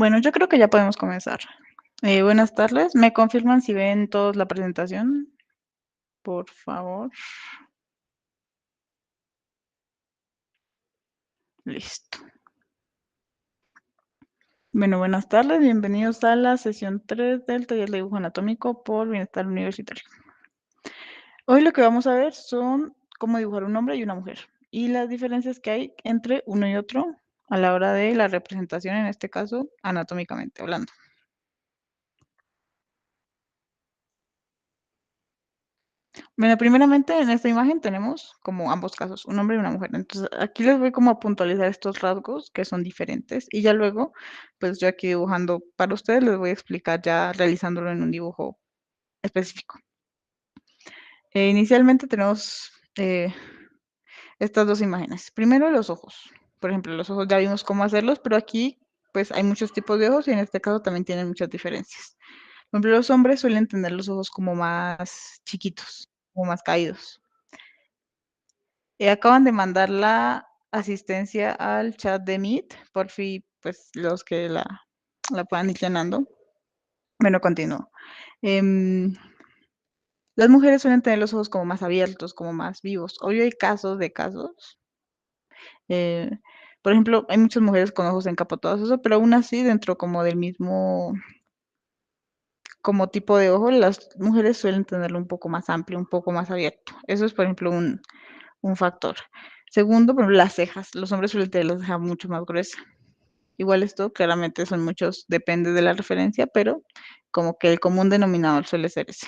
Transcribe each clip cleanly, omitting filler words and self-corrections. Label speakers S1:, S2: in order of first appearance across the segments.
S1: Bueno, yo creo que ya podemos comenzar. Buenas tardes. ¿Me confirman si ven todos la presentación? Por favor. Listo. Bueno, buenas tardes. Bienvenidos a la sesión 3 del taller de dibujo anatómico por Bienestar Universitario. Hoy lo que vamos a ver son cómo dibujar un hombre y una mujer y las diferencias que hay entre uno y otro a la hora de la representación, en este caso, anatómicamente hablando. Bueno, primeramente en esta imagen tenemos como ambos casos, un hombre y una mujer. Entonces, aquí les voy como a puntualizar estos rasgos que son diferentes y ya luego, pues yo aquí dibujando para ustedes les voy a explicar ya realizándolo en un dibujo específico. Inicialmente tenemos estas dos imágenes. Primero los ojos. Por ejemplo, los ojos ya vimos cómo hacerlos, pero aquí pues hay muchos tipos de ojos y en este caso también tienen muchas diferencias. Por ejemplo, los hombres suelen tener los ojos como más chiquitos, como más caídos. Acaban de mandar la asistencia al chat de Meet, por fin, pues los que la puedan ir llenando. Bueno, continúo. Las mujeres suelen tener los ojos como más abiertos, como más vivos. Obvio hay casos de casos. eh, por ejemplo, hay muchas mujeres con ojos encapotados, eso, pero aún así, dentro como del mismo, como tipo de ojo, las mujeres suelen tenerlo un poco más amplio, un poco más abierto. Eso es, por ejemplo, un factor. Segundo, por ejemplo, las cejas. Los hombres suelen tener las cejas mucho más gruesas. Igual esto claramente son muchos, depende de la referencia, pero como que el común denominador suele ser ese.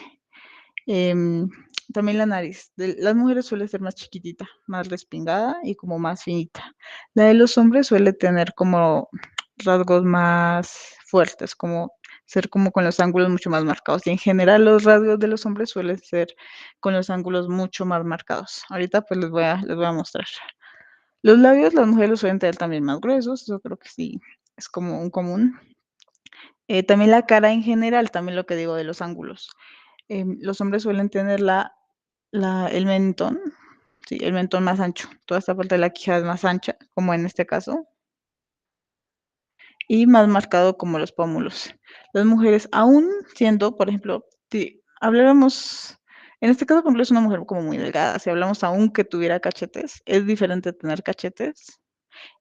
S1: Em, También la nariz. De las mujeres suele ser más chiquitita, más respingada y como más finita. La de los hombres suele tener como rasgos más fuertes, como ser como con los ángulos mucho más marcados. Y en general los rasgos de los hombres suelen ser con los ángulos mucho más marcados. Ahorita pues les voy a mostrar. Los labios, las mujeres los suelen tener también más gruesos, eso creo que sí es como un común. También la cara en general, también lo que digo de los ángulos. Los hombres suelen tener el mentón, sí, el mentón más ancho. Toda esta parte de la quijada es más ancha, como en este caso, y más marcado como los pómulos. Las mujeres, aún siendo, por ejemplo, si habláramos, en este caso, por ejemplo, es una mujer como muy delgada. Si hablamos aún que tuviera cachetes, es diferente tener cachetes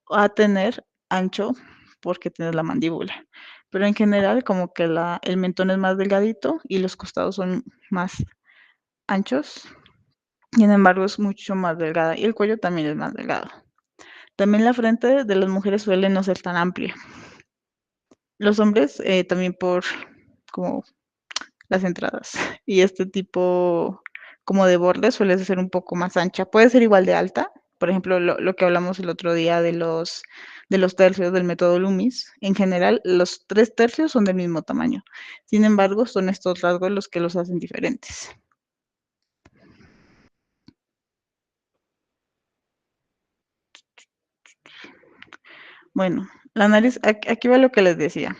S1: a tener ancho porque tienes la mandíbula. Pero en general, como que el mentón es más delgadito y los costados son más anchos. Sin embargo, es mucho más delgada y el cuello también es más delgado. También la frente de las mujeres suele no ser tan amplia. Los hombres también por como las entradas y este tipo como de borde suele ser un poco más ancha. Puede ser igual de alta, por ejemplo, lo que hablamos el otro día de los tercios del método Loomis. En general, los 3 tercios son del mismo tamaño. Sin embargo, son estos rasgos los que los hacen diferentes. Bueno, la nariz, aquí va lo que les decía.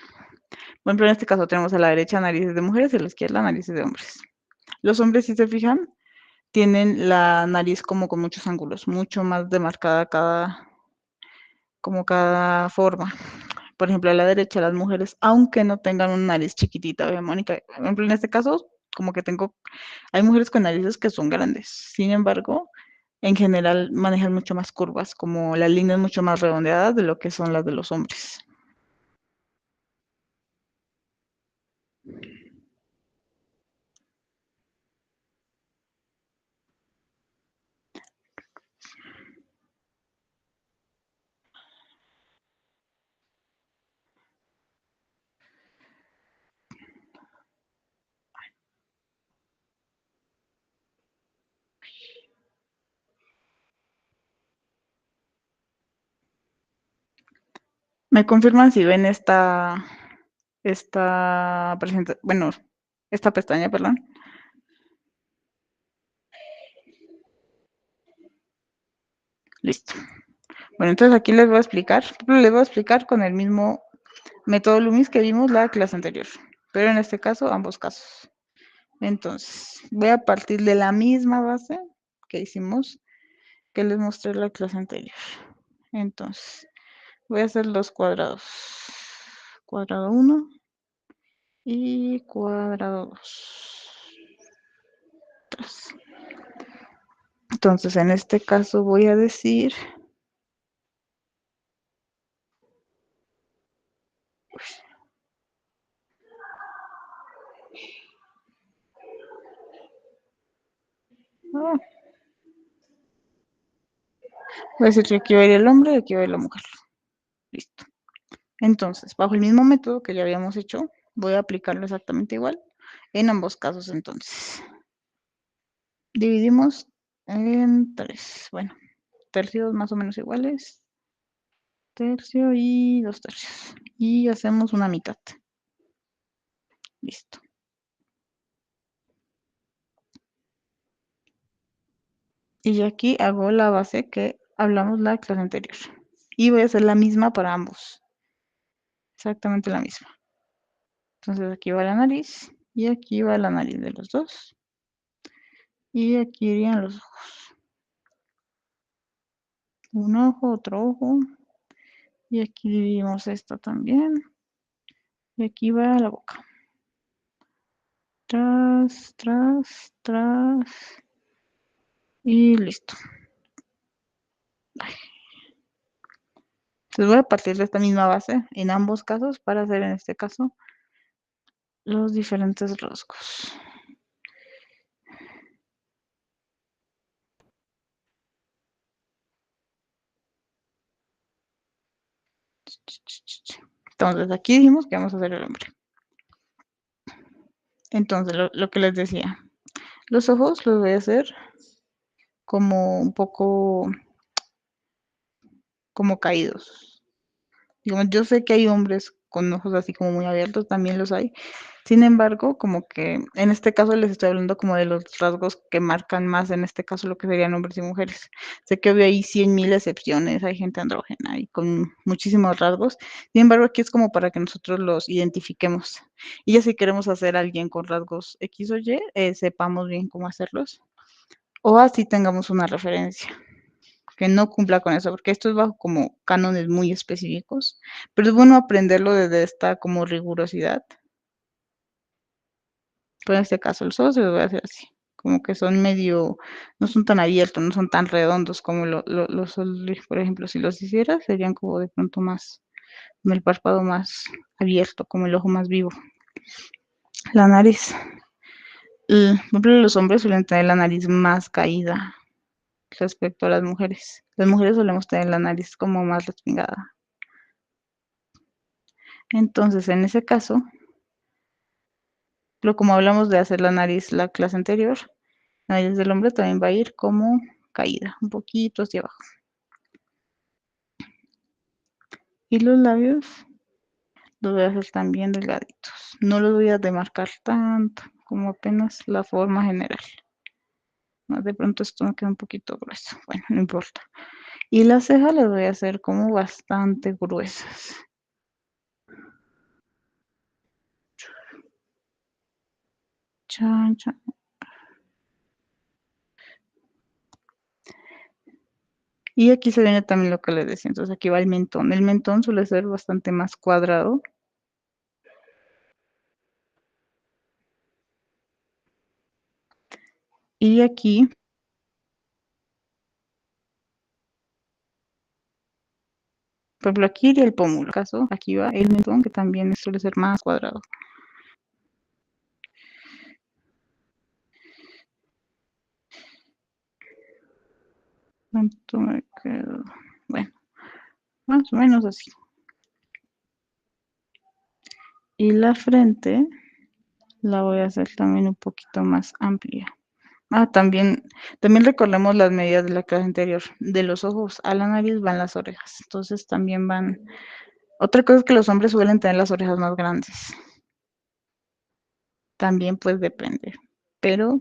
S1: Por ejemplo, en este caso tenemos a la derecha narices de mujeres y a la izquierda narices de hombres. Los hombres, si se fijan, tienen la nariz como con muchos ángulos, mucho más demarcada cada forma. Por ejemplo, a la derecha las mujeres, aunque no tengan una nariz chiquitita o hegemónica, por ejemplo, en este caso, como que hay mujeres con narices que son grandes, sin embargo, en general manejan mucho más curvas, como las líneas mucho más redondeadas de lo que son las de los hombres. ¿Me confirman si ven esta pestaña, perdón? Listo. Bueno, entonces aquí les voy a explicar con el mismo método Loomis que vimos la clase anterior, pero en este caso ambos casos. Entonces, voy a partir de la misma base que hicimos, que les mostré la clase anterior. Entonces, voy a hacer los cuadrados. cuadrado 1 y cuadrado 2. Entonces, en este caso voy a decir ah, voy a decir que aquí va a ir el hombre y aquí va a ir la mujer. Listo. Entonces, bajo el mismo método que ya habíamos hecho, voy a aplicarlo exactamente igual en ambos casos entonces. Dividimos en 3. Bueno, tercios más o menos iguales. Tercio y 2 tercios. Y hacemos una mitad. Listo. Y aquí hago la base que hablamos la clase anterior. Y voy a hacer la misma para ambos. Exactamente la misma. Entonces aquí va la nariz y aquí va la nariz de los dos. Y aquí irían los ojos. Un ojo, otro ojo. Y aquí dividimos esto también. Y aquí va la boca. Tras, tras, tras. Y listo. Entonces voy a partir de esta misma base en ambos casos para hacer en este caso los diferentes rasgos. Entonces aquí dijimos que vamos a hacer el hombre. Entonces lo que les decía, los ojos los voy a hacer como un poco como caídos. Digamos, yo sé que hay hombres con ojos así como muy abiertos, también los hay. Sin embargo, como que en este caso les estoy hablando como de los rasgos que marcan más, en este caso lo que serían hombres y mujeres. Sé que obvio hay 100.000 excepciones, hay gente andrógena y con muchísimos rasgos. Sin embargo, aquí es como para que nosotros los identifiquemos. Y ya si queremos hacer a alguien con rasgos X o Y, sepamos bien cómo hacerlos. O así tengamos una referencia que no cumpla con eso, porque esto es bajo como cánones muy específicos, pero es bueno aprenderlo desde esta como rigurosidad. Pero en este caso los ojos se los voy a hacer así, como que son medio, no son tan abiertos, no son tan redondos como los por ejemplo, si los hiciera, serían como de pronto más, con el párpado más abierto, como el ojo más vivo. La nariz. Por ejemplo, los hombres suelen tener la nariz más caída respecto a las mujeres. Las mujeres solemos tener la nariz como más respingada. Entonces, en ese caso, pero como hablamos de hacer la nariz la clase anterior, la nariz del hombre también va a ir como caída, un poquito hacia abajo. Y los labios los voy a hacer también delgaditos. No los voy a demarcar tanto, como apenas la forma general. De pronto esto me queda un poquito grueso. Bueno, no importa. Y las cejas las voy a hacer como bastante gruesas. Chan, chan. Y aquí se viene también lo que les decía. Entonces aquí va el mentón. El mentón suele ser bastante más cuadrado. Y aquí, por ejemplo, aquí iría el pómulo. En este caso, aquí va el mentón, que también suele ser más cuadrado. ¿Cuánto me quedó? Bueno, más o menos así. Y la frente la voy a hacer también un poquito más amplia. También recordemos las medidas de la clase anterior. De los ojos a la nariz van las orejas. Entonces también van. Otra cosa es que los hombres suelen tener las orejas más grandes. También pues depende. Pero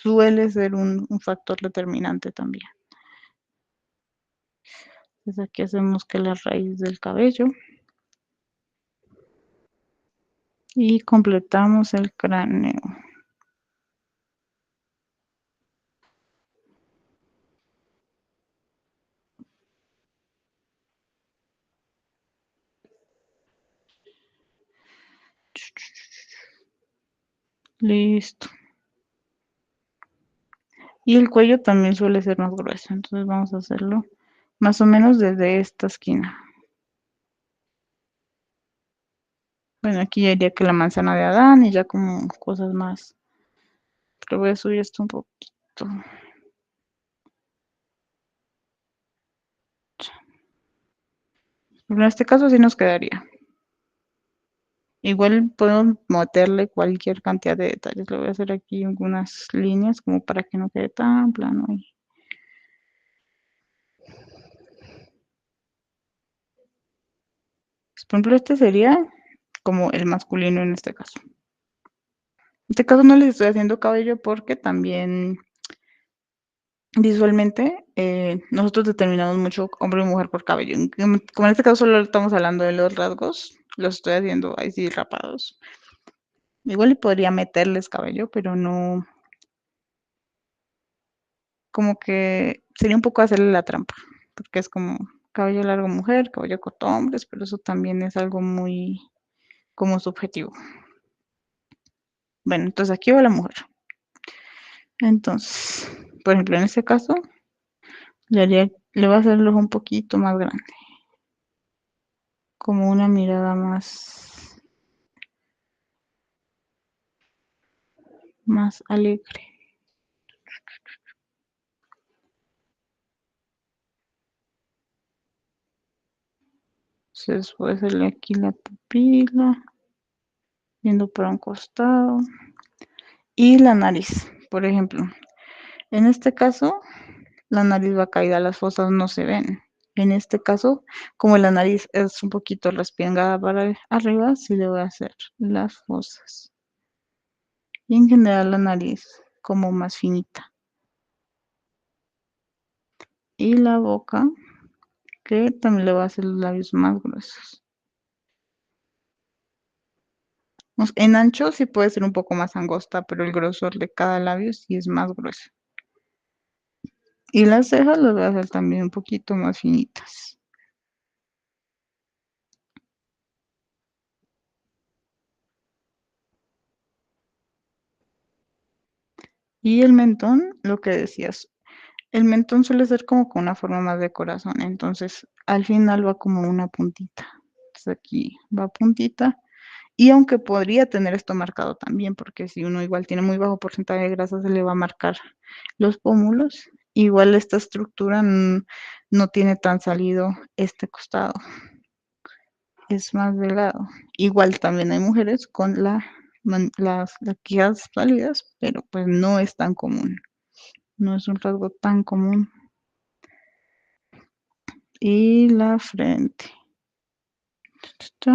S1: suele ser un factor determinante también. Entonces aquí hacemos que la raíz del cabello. Y completamos el cráneo. Listo. Y el cuello también suele ser más grueso, entonces vamos a hacerlo más o menos desde esta esquina. Bueno, aquí ya iría que la manzana de Adán y ya como cosas más. Pero voy a subir esto un poquito. Pero en este caso sí nos quedaría. Igual podemos meterle cualquier cantidad de detalles. Le voy a hacer aquí algunas líneas como para que no quede tan plano ahí. Pues, por ejemplo, este sería como el masculino en este caso. En este caso no les estoy haciendo cabello porque también visualmente nosotros determinamos mucho hombre y mujer por cabello. Como en este caso solo estamos hablando de los rasgos, los estoy haciendo ahí sí rapados. Igual y podría meterles cabello, pero no, como que sería un poco hacerle la trampa, porque es como cabello largo mujer, cabello corto hombres, pero eso también es algo muy como subjetivo. Bueno, entonces aquí va la mujer. Entonces, por ejemplo, en este caso, le voy a hacer el ojo un poquito más grande, como una mirada más alegre. Entonces voy a hacerle aquí la pupila, viendo para un costado. Y la nariz, por ejemplo. En este caso, la nariz va caída, las fosas no se ven. En este caso, como la nariz es un poquito respingada para arriba, sí le voy a hacer las fosas. Y en general la nariz como más finita. Y la boca, que también le voy a hacer los labios más gruesos. En ancho sí puede ser un poco más angosta, pero el grosor de cada labio sí es más grueso. Y las cejas las voy a hacer también un poquito más finitas. Y el mentón, lo que decías, el mentón suele ser como con una forma más de corazón, entonces al final va como una puntita. Entonces aquí va puntita. Y aunque podría tener esto marcado también, porque si uno igual tiene muy bajo porcentaje de grasa, se le va a marcar los pómulos. Igual esta estructura no tiene tan salido este costado, es más delgado. Igual también hay mujeres con las quijas salidas, pero pues no es tan común, no es un rasgo tan común. Y la frente. Está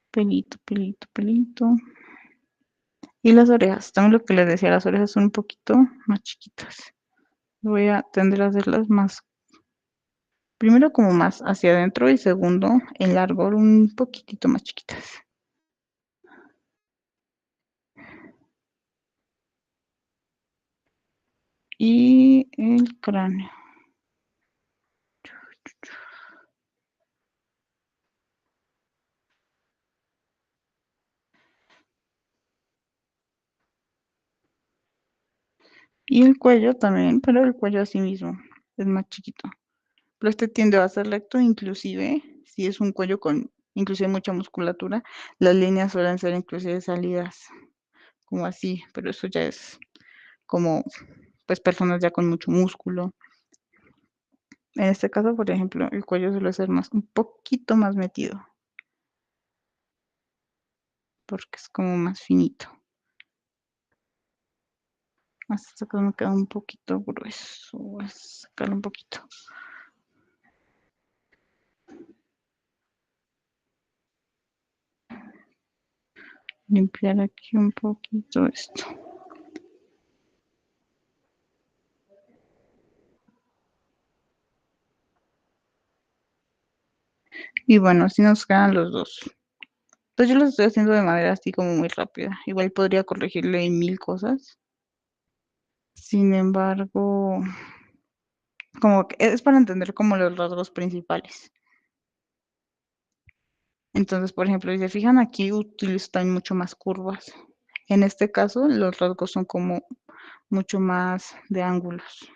S1: pelito, pelito, pelito. Y las orejas, también lo que les decía, las orejas son un poquito más chiquitas. Voy a tender a hacerlas más, primero como más hacia adentro y segundo en largo un poquitito más chiquitas. Y el cráneo. Y el cuello también, pero el cuello así mismo es más chiquito. Pero este tiende a ser recto, inclusive si es un cuello con inclusive mucha musculatura, las líneas suelen ser inclusive salidas como así, pero eso ya es como pues personas ya con mucho músculo. En este caso, por ejemplo, el cuello suele ser más, un poquito más metido, porque es como más finito. Hasta que me queda un poquito grueso, voy a sacarlo un poquito. Limpiar aquí un poquito esto. Y bueno, así nos quedan los dos. Entonces yo los estoy haciendo de manera así como muy rápida. Igual podría corregirle mil cosas. Sin embargo, como que es para entender como los rasgos principales. Entonces, por ejemplo, si se fijan aquí, utilizo también mucho más curvas. En este caso, los rasgos son como mucho más de ángulos.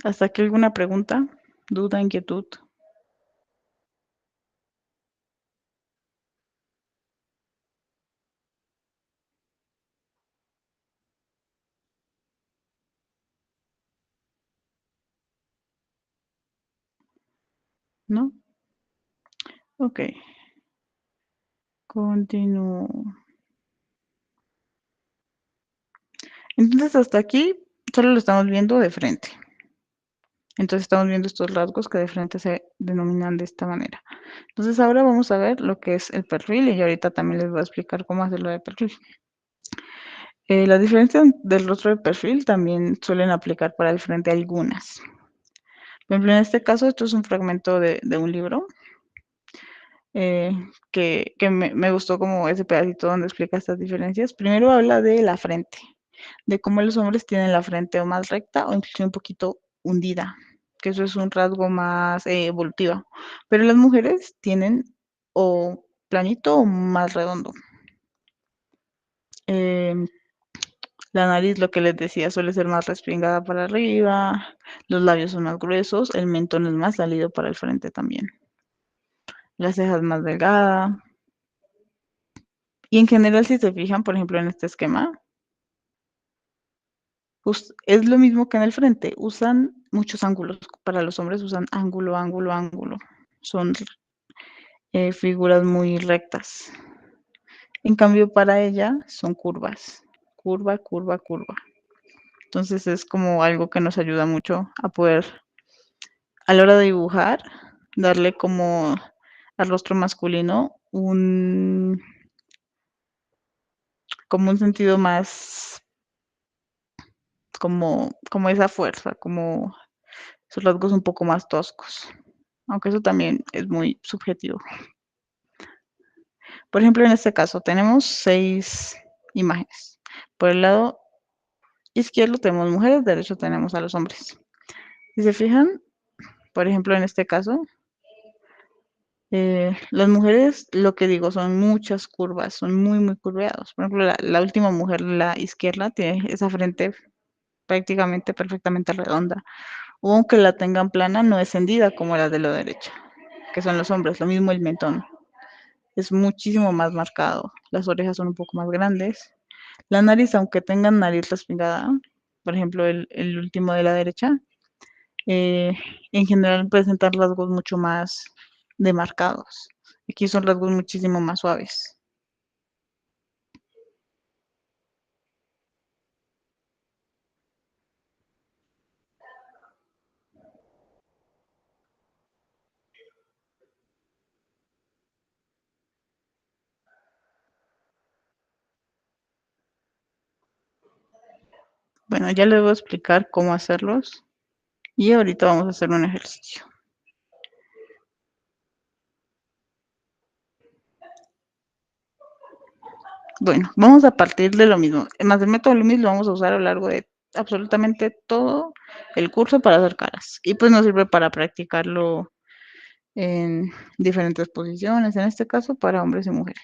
S1: ¿Hasta aquí alguna pregunta, duda, inquietud? ¿No? Ok, continúo. Entonces, hasta aquí solo lo estamos viendo de frente. Entonces, estamos viendo estos rasgos que de frente se denominan de esta manera. Entonces, ahora vamos a ver lo que es el perfil y yo ahorita también les voy a explicar cómo hacerlo de perfil. Las diferencias del rostro de perfil también suelen aplicar para el frente algunas. Por ejemplo, en este caso, esto es un fragmento de un libro eh, que me gustó como ese pedacito donde explica estas diferencias. Primero habla de la frente, de cómo los hombres tienen la frente o más recta o incluso un poquito hundida, que eso es un rasgo más evolutivo. Pero las mujeres tienen o planito o más redondo. Em, la nariz, lo que les decía, suele ser más respingada para arriba, los labios son más gruesos, el mentón es más salido para el frente también, las cejas más delgadas. Y en general, si se fijan, por ejemplo, en este esquema, es lo mismo que en el frente. Usan muchos ángulos. Para los hombres usan ángulo, ángulo, ángulo. Son figuras muy rectas. En cambio, para ella son curvas. Curva, curva, curva. Entonces es como algo que nos ayuda mucho a poder, a la hora de dibujar, darle como al rostro masculino como un sentido más, como esa fuerza, como esos rasgos un poco más toscos, aunque eso también es muy subjetivo. Por ejemplo, en este caso tenemos 6 imágenes. Por el lado izquierdo tenemos mujeres, derecho tenemos a los hombres. Si se fijan, por ejemplo, en este caso, las mujeres, lo que digo, son muchas curvas, son muy, muy curveados. Por ejemplo, la última mujer, la izquierda, tiene esa frente prácticamente perfectamente redonda. O aunque la tengan plana, no es hendida como la de la derecha, que son los hombres, lo mismo el mentón. Es muchísimo más marcado. Las orejas son un poco más grandes. La nariz, aunque tengan nariz respingada, por ejemplo, el último de la derecha, eh, en general presentan rasgos mucho más demarcados. Aquí son rasgos muchísimo más suaves. Bueno, ya les voy a explicar cómo hacerlos y ahorita vamos a hacer un ejercicio. Bueno, vamos a partir de lo mismo. Más el método Loomis lo vamos a usar a lo largo de absolutamente todo el curso para hacer caras. Y pues nos sirve para practicarlo en diferentes posiciones, en este caso para hombres y mujeres.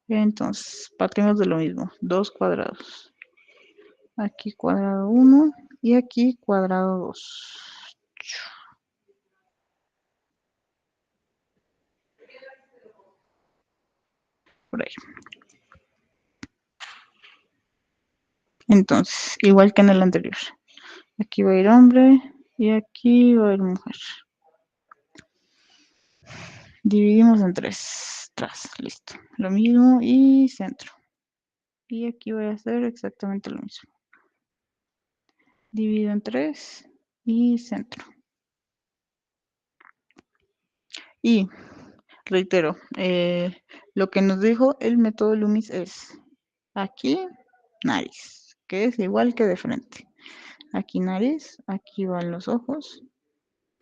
S1: Entonces, partimos de lo mismo, 2 cuadrados. Aquí cuadrado 1 y aquí cuadrado 2. Por ahí. Entonces, igual que en el anterior. Aquí va a ir hombre y aquí va a ir mujer. Dividimos en 3. Tras, listo. Lo mismo y centro. Y aquí voy a hacer exactamente lo mismo. Divido en 3 y centro. Y reitero, lo que nos dijo el método Loomis es aquí nariz, que es igual que de frente. Aquí nariz, aquí van los ojos,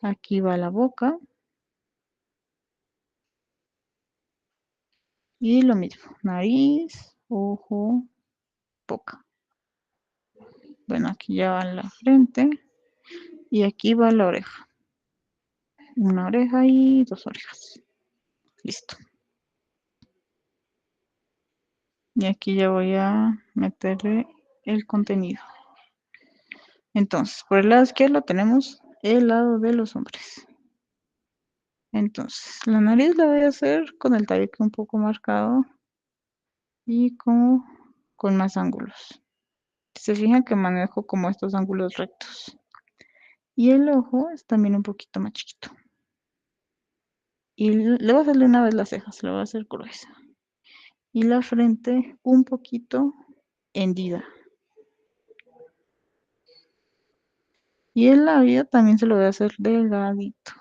S1: aquí va la boca, Y lo mismo, nariz, ojo, boca. Bueno, aquí ya va la frente y aquí va la oreja. Una oreja y dos orejas. Listo. Y aquí ya voy a meterle el contenido. Entonces, por el lado izquierdo tenemos el lado de los hombres. Entonces, la nariz la voy a hacer con el tabique un poco marcado y como con más ángulos. Si se fijan que manejo como estos ángulos rectos. Y el ojo es también un poquito más chiquito. Y le voy a hacerle una vez las cejas, le voy a hacer gruesa. Y la frente un poquito hendida. Y el labio también se lo voy a hacer delgadito.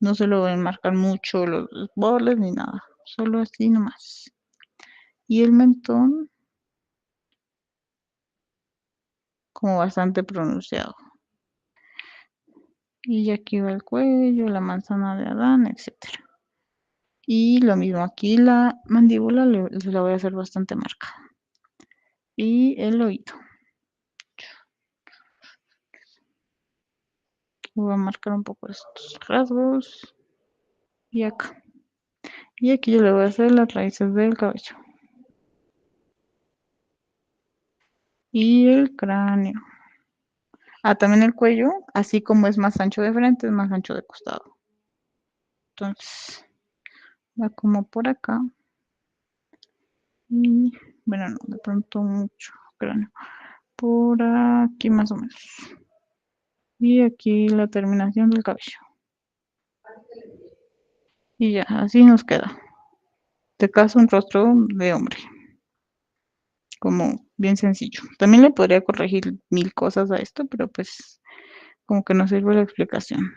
S1: No se lo voy a enmarcar mucho los bordes ni nada. Solo así nomás. Y el mentón como bastante pronunciado. Y aquí va el cuello, la manzana de Adán, etcétera. Y lo mismo aquí la mandíbula la voy a hacer bastante marcada. Y el oído. Voy a marcar un poco estos rasgos. Y acá. Y aquí yo le voy a hacer las raíces del cabello. Y el cráneo. Ah, también el cuello, así como es más ancho de frente, es más ancho de costado. Entonces, va como por acá. Y, bueno, no, de pronto mucho cráneo. Por aquí más o menos. Y aquí la terminación del cabello. Y ya, así nos queda. Te caso un rostro de hombre. Como bien sencillo. También le podría corregir mil cosas a esto, pero pues como que no sirve la explicación.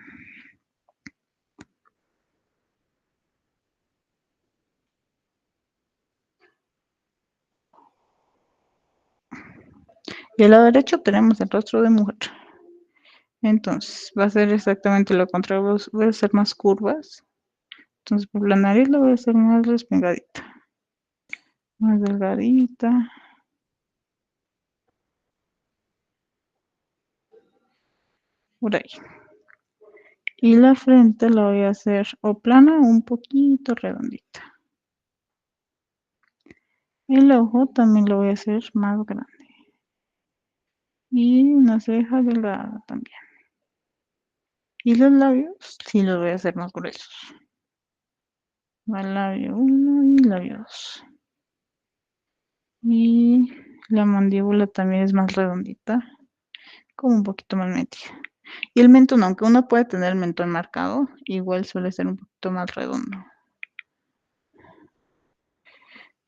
S1: Y al lado derecho tenemos el rostro de mujer. Entonces, va a ser exactamente lo contrario. Voy a hacer más curvas. Entonces, por la nariz la voy a hacer más respingadita. Más delgadita. Por ahí. Y la frente la voy a hacer o plana o un poquito redondita. El ojo también lo voy a hacer más grande. Y una ceja delgada también. Y los labios sí los voy a hacer más gruesos. Va labio 1 y labio 2. Y la mandíbula también es más redondita, como un poquito más metida. Y el mentón, aunque uno puede tener el mentón marcado, igual suele ser un poquito más redondo.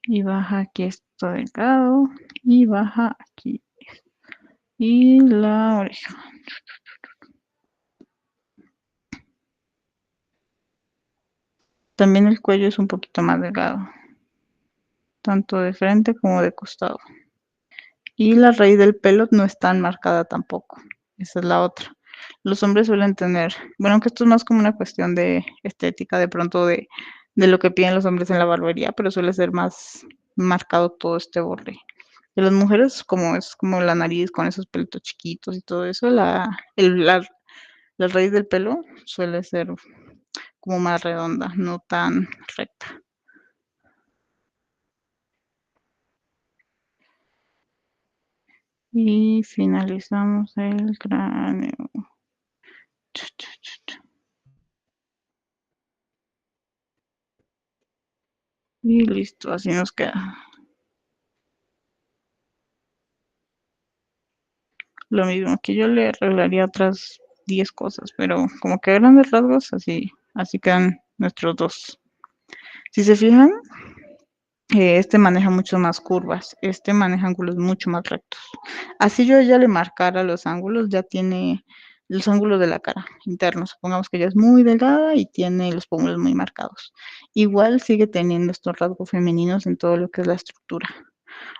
S1: Y baja aquí esto delgado. Y baja aquí. Y la oreja. También el cuello es un poquito más delgado, tanto de frente como de costado. Y la raíz del pelo no es tan marcada tampoco. Esa es la otra. Los hombres suelen tener, bueno, aunque esto es más como una cuestión de estética, de pronto de lo que piden los hombres en la barbería, pero suele ser más marcado todo este borde. De las mujeres, como es como la nariz con esos pelitos chiquitos y todo eso, la raíz del pelo suele ser como más redonda, no tan recta. Y finalizamos el cráneo. Y listo, así nos queda. Lo mismo, aquí yo le arreglaría otras 10 cosas, pero como que a grandes rasgos, así quedan nuestros dos. Si se fijan, este maneja mucho más curvas, este maneja ángulos mucho más rectos. Así yo ya le marcara los ángulos, ya tiene los ángulos de la cara internos. Supongamos que ella es muy delgada y tiene los pómulos muy marcados. Igual sigue teniendo estos rasgos femeninos en todo lo que es la estructura.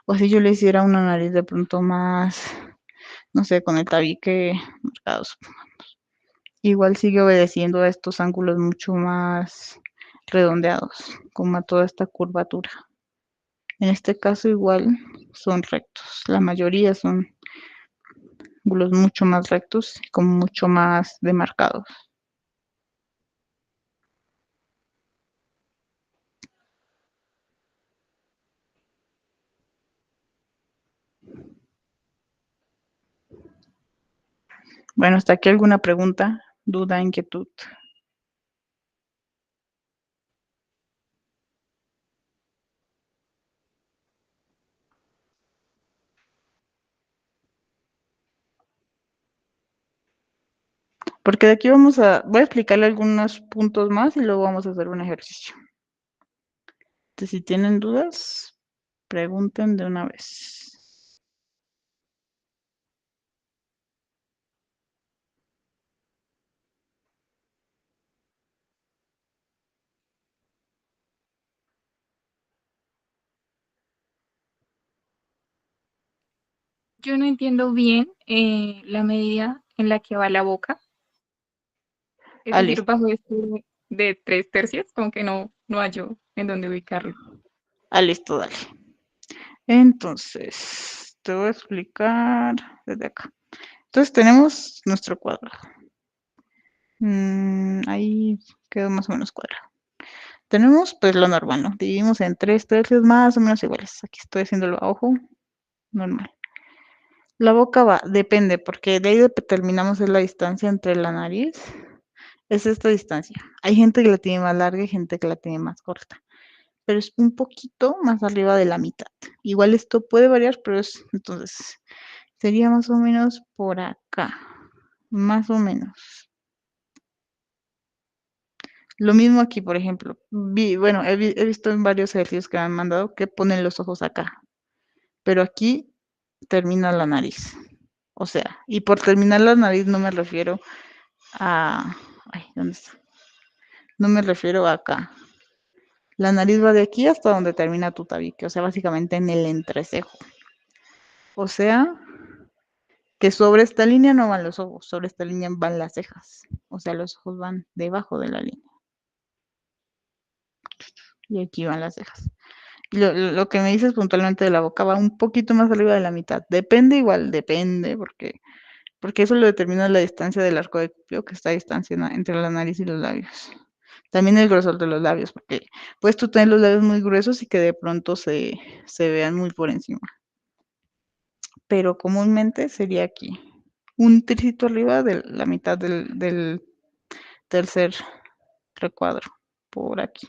S1: O si yo le hiciera una nariz de pronto más, no sé, con el tabique marcado. Igual sigue obedeciendo a estos ángulos mucho más redondeados, como a toda esta curvatura. En este caso igual son rectos. La mayoría son ángulos mucho más rectos y como mucho más demarcados. Bueno, hasta aquí alguna pregunta, duda, inquietud. Porque de aquí voy a explicarle algunos puntos más y luego vamos a hacer un ejercicio. Entonces, si tienen dudas, pregunten de una vez.
S2: Yo no entiendo bien la medida en la que va la boca. Es
S1: Ah,
S2: decir,
S1: listo.
S2: bajo este de 3/3, como que no hallo en dónde ubicarlo.
S1: Ah, listo, dale. Entonces, te voy a explicar desde acá. Entonces, tenemos nuestro cuadro. Ahí quedó más o menos cuadrado. Tenemos pues lo normal, ¿no? Dividimos en 3 tercios más o menos iguales. Aquí estoy haciéndolo a ojo, normal. La boca va, depende, porque de ahí determinamos es la distancia entre la nariz. Es esta distancia. Hay gente que la tiene más larga y gente que la tiene más corta, pero es un poquito más arriba de la mitad. Igual esto puede variar, pero entonces, sería más o menos por acá, más o menos. Lo mismo aquí, por ejemplo. Bueno, he visto en varios ejercicios que me han mandado que ponen los ojos acá, pero aquí termina la nariz. O sea, y por terminar la nariz no me refiero a... Ay, ¿dónde está? No me refiero a acá. La nariz va de aquí hasta donde termina tu tabique, o sea, básicamente en el entrecejo. O sea, que sobre esta línea no van los ojos, sobre esta línea van las cejas. O sea, los ojos van debajo de la línea. Y aquí van las cejas. Lo que me dices puntualmente de la boca va un poquito más arriba de la mitad. Depende igual, depende, porque eso lo determina la distancia del arco de Cupio, que está a distancia entre la nariz y los labios. También el grosor de los labios, porque puedes tú tener los labios muy gruesos y que de pronto se vean muy por encima. Pero comúnmente sería aquí. Un tricito arriba de la mitad del tercer recuadro, por aquí.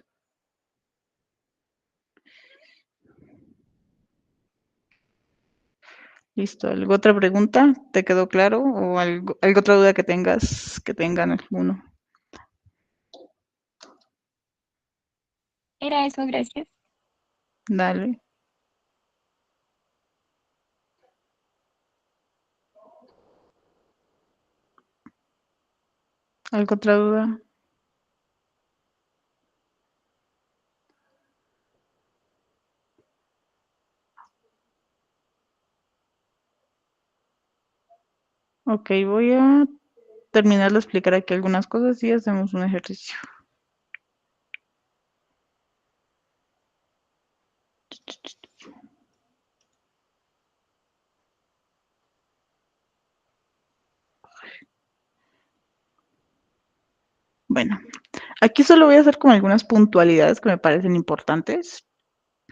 S1: Listo. ¿Alguna otra pregunta? ¿Te quedó claro? ¿O algo otra duda que tengan alguno?
S2: Era eso, gracias.
S1: Dale. ¿Alguna otra duda? Ok, voy a terminar de explicar aquí algunas cosas y hacemos un ejercicio. Bueno, aquí solo voy a hacer como algunas puntualidades que me parecen importantes.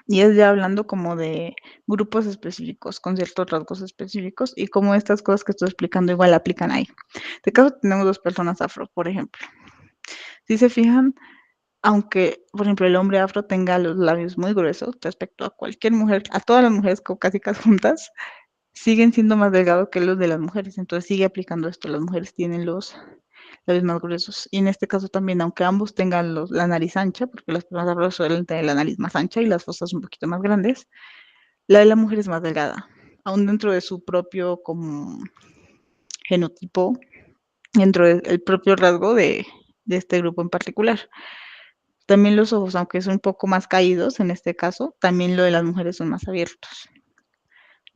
S1: Y es ya hablando como de grupos específicos, con ciertos rasgos específicos, y cómo estas cosas que estoy explicando igual aplican ahí. De caso tenemos 2 personas afro, por ejemplo. Si se fijan, aunque, por ejemplo, el hombre afro tenga los labios muy gruesos respecto a cualquier mujer, a todas las mujeres caucásicas juntas, siguen siendo más delgados que los de las mujeres. Entonces sigue aplicando esto. Las mujeres tienen los labios más gruesos. Y en este caso también, aunque ambos tengan la nariz ancha, porque las personas afro suelen tener la nariz más ancha y las fosas un poquito más grandes, la de la mujer es más delgada, aún dentro de su propio como genotipo, dentro del propio rasgo de este grupo en particular. También los ojos, aunque son un poco más caídos en este caso, también lo de las mujeres son más abiertos.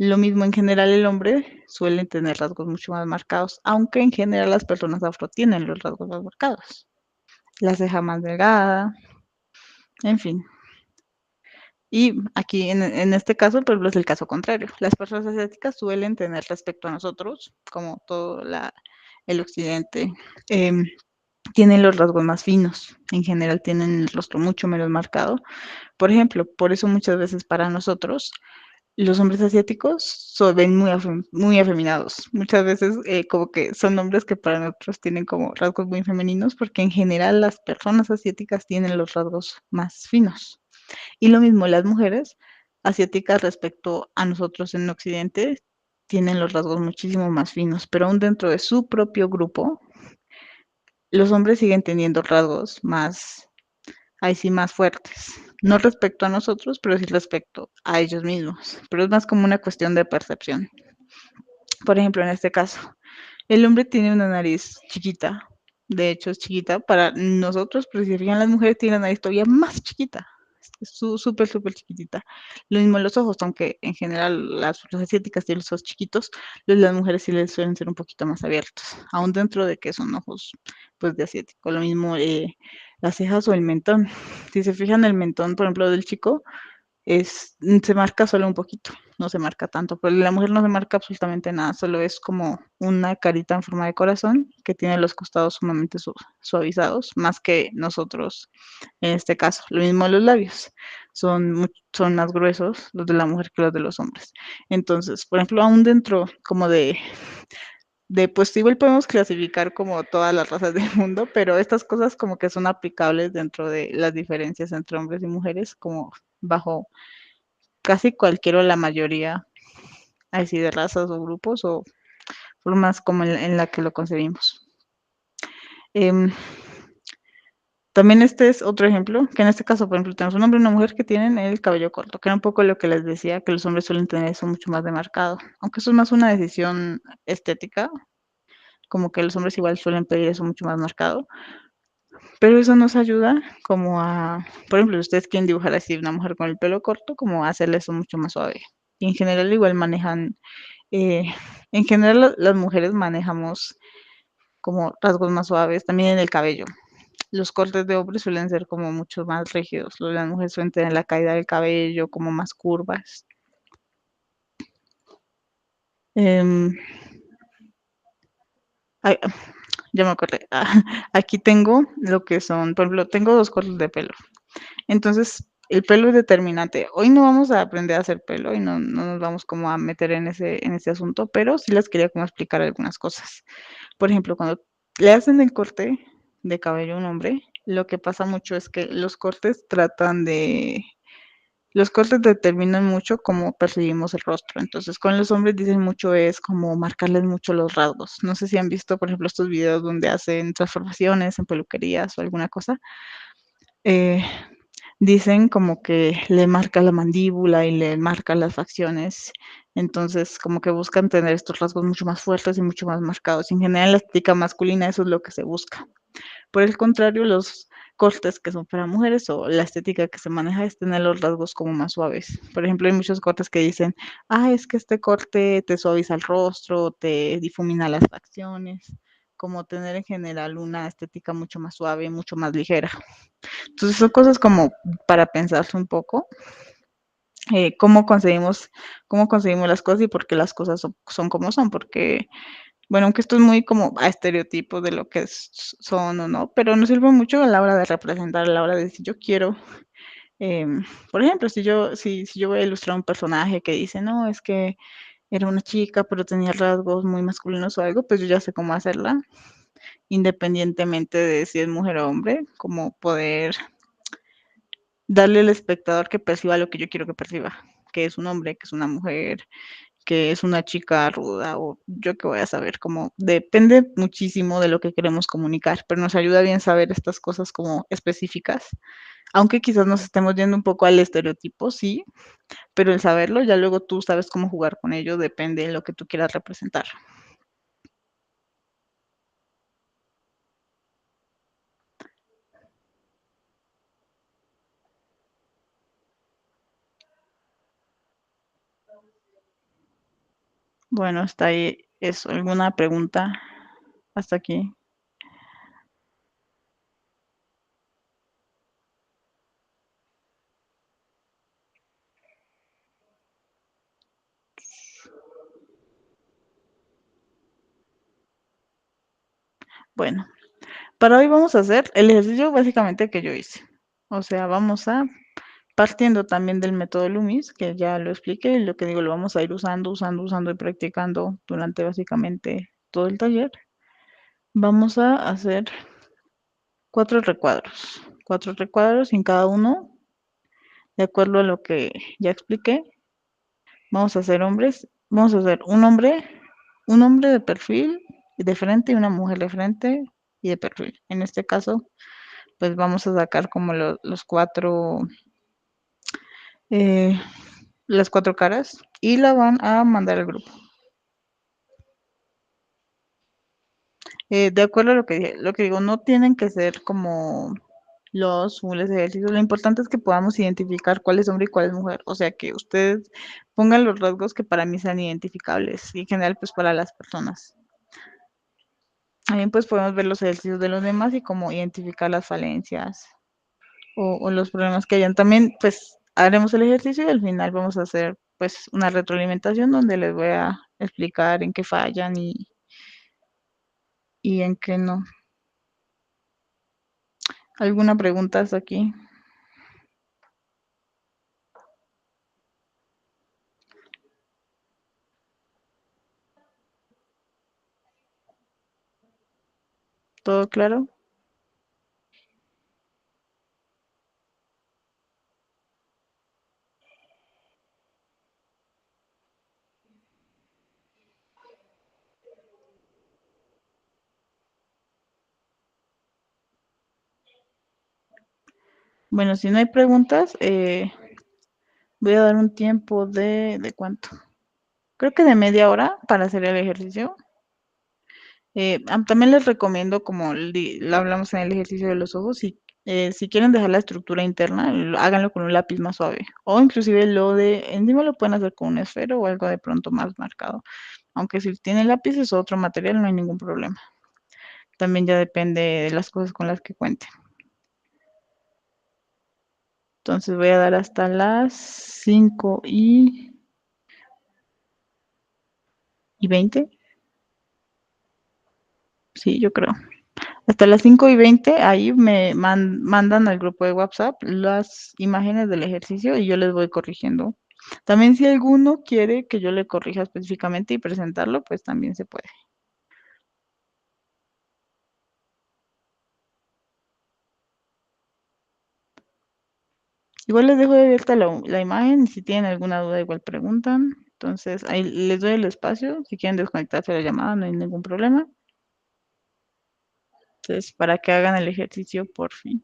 S1: Lo mismo en general el hombre suele tener rasgos mucho más marcados, aunque en general las personas afro tienen los rasgos más marcados. La ceja más delgada, en fin. Y aquí en este caso, por ejemplo, es el caso contrario. Las personas asiáticas suelen tener respecto a nosotros, como todo el occidente, em, tienen los rasgos más finos. En general tienen el rostro mucho menos marcado. Por ejemplo, por eso muchas veces para nosotros los hombres asiáticos se ven muy afeminados. Muchas veces como que son hombres que para nosotros tienen como rasgos muy femeninos porque en general las personas asiáticas tienen los rasgos más finos. Y lo mismo las mujeres asiáticas respecto a nosotros en Occidente tienen los rasgos muchísimo más finos, pero aún dentro de su propio grupo, los hombres siguen teniendo rasgos más, ahí sí, más fuertes. No respecto a nosotros, pero sí respecto a ellos mismos. Pero es más como una cuestión de percepción. Por ejemplo, en este caso, el hombre tiene una nariz chiquita. De hecho, es chiquita para nosotros, pero si se fijan, las mujeres tienen la nariz todavía más chiquita. Es súper, súper chiquitita. Lo mismo en los ojos, aunque en general las asiáticas tienen los ojos chiquitos, las mujeres sí les suelen ser un poquito más abiertos, aún dentro de que son ojos pues de asiático. Lo mismo las cejas o el mentón. Si se fijan, el mentón, por ejemplo, del chico, se marca solo un poquito, no se marca tanto, pero la mujer no se marca absolutamente nada, solo es como una carita en forma de corazón que tiene los costados sumamente suavizados, más que nosotros en este caso. Lo mismo los labios, son más gruesos los de la mujer que los de los hombres. Entonces, por ejemplo, aún dentro como pues igual podemos clasificar como todas las razas del mundo, pero estas cosas como que son aplicables dentro de las diferencias entre hombres y mujeres, como bajo casi cualquiera o la mayoría, así de razas o grupos o formas como en la que lo concebimos. Em, también este es otro ejemplo, que en este caso, por ejemplo, tenemos un hombre y una mujer que tienen el cabello corto, que era un poco lo que les decía, que los hombres suelen tener eso mucho más demarcado, aunque eso es más una decisión estética, como que los hombres igual suelen pedir eso mucho más marcado, pero eso nos ayuda como a, por ejemplo, si ustedes quieren dibujar así una mujer con el pelo corto, como a hacerle eso mucho más suave. Y en general igual manejan Eh, en general, las mujeres manejamos como rasgos más suaves, también en el cabello. Los cortes de hombres suelen ser como mucho más rígidos. Los de las mujeres suelen tener la caída del cabello, como más curvas. Em, ay, ya me acordé. Aquí tengo lo que son, por ejemplo, tengo dos cortes de pelo. Entonces, el pelo es determinante. Hoy no vamos a aprender a hacer pelo y no nos vamos como a meter en ese asunto, pero sí les quería como explicar algunas cosas. Por ejemplo, cuando le hacen el corte de cabello a un hombre, lo que pasa mucho es que los cortes determinan mucho cómo percibimos el rostro. Entonces, con los hombres dicen mucho es como marcarles mucho los rasgos. No sé si han visto, por ejemplo, estos videos donde hacen transformaciones en peluquerías o alguna cosa. Eh, Dicen como que le marca la mandíbula y le marca las facciones. Entonces, como que buscan tener estos rasgos mucho más fuertes y mucho más marcados. En general, en la estética masculina eso es lo que se busca. Por el contrario, los cortes que son para mujeres o la estética que se maneja es tener los rasgos como más suaves. Por ejemplo, hay muchos cortes que dicen, es que este corte te suaviza el rostro, te difumina las facciones, como tener en general una estética mucho más suave, mucho más ligera. Entonces son cosas como para pensarse un poco, eh, cómo conseguimos, cómo conseguimos las cosas y por qué las cosas son como son, porque, bueno, aunque esto es muy como a estereotipos de lo que son o no, pero nos sirve mucho a la hora de representar, a la hora de si yo quiero, por ejemplo, si yo voy a ilustrar un personaje que dice, no, es que era una chica, pero tenía rasgos muy masculinos o algo, pues yo ya sé cómo hacerla, independientemente de si es mujer o hombre, como poder darle al espectador que perciba lo que yo quiero que perciba, que es un hombre, que es una mujer, que es una chica ruda o yo qué voy a saber, como depende muchísimo de lo que queremos comunicar, pero nos ayuda bien saber estas cosas como específicas, aunque quizás nos estemos yendo un poco al estereotipo, sí, pero el saberlo, ya luego tú sabes cómo jugar con ello, depende de lo que tú quieras representar. Bueno, hasta ahí eso. ¿Alguna pregunta hasta aquí? Bueno, para hoy vamos a hacer el ejercicio básicamente que yo hice. O sea, vamos a, partiendo también del método Loomis, que ya lo expliqué, y lo que digo, lo vamos a ir usando y practicando durante básicamente todo el taller. Vamos a hacer 4 recuadros en cada uno, de acuerdo a lo que ya expliqué. Vamos a hacer hombres, vamos a hacer un hombre de perfil de frente y una mujer de frente y de perfil. En este caso, pues vamos a sacar como los cuatro, eh, las 4 caras y la van a mandar al grupo. De acuerdo a lo que dije, lo que digo, no tienen que ser como los fules ejercicios. Lo importante es que podamos identificar cuál es hombre y cuál es mujer. O sea, que ustedes pongan los rasgos que para mí sean identificables y en general pues para las personas. También pues podemos ver los ejercicios de los demás y cómo identificar las falencias o los problemas que hayan. También pues haremos el ejercicio y al final vamos a hacer pues una retroalimentación donde les voy a explicar en qué fallan y en qué no. ¿Alguna pregunta hasta aquí? ¿Todo claro? Bueno, si no hay preguntas, voy a dar un tiempo ¿de cuánto? Creo que de media hora para hacer el ejercicio. También les recomiendo, como lo hablamos en el ejercicio de los ojos, si quieren dejar la estructura interna, háganlo con un lápiz más suave. O inclusive lo de encima lo pueden hacer con un esfero o algo de pronto más marcado. Aunque si tienen lápices o otro material, no hay ningún problema. También ya depende de las cosas con las que cuenten. Entonces voy a dar hasta las 5:20. Sí, yo creo. Hasta las 5:20 ahí me mandan al grupo de WhatsApp las imágenes del ejercicio y yo les voy corrigiendo. También si alguno quiere que yo le corrija específicamente y presentarlo, pues también se puede. Igual les dejo abierta la imagen y si tienen alguna duda igual preguntan. Entonces ahí les doy el espacio. Si quieren desconectarse de la llamada no hay ningún problema. Entonces para que hagan el ejercicio por fin.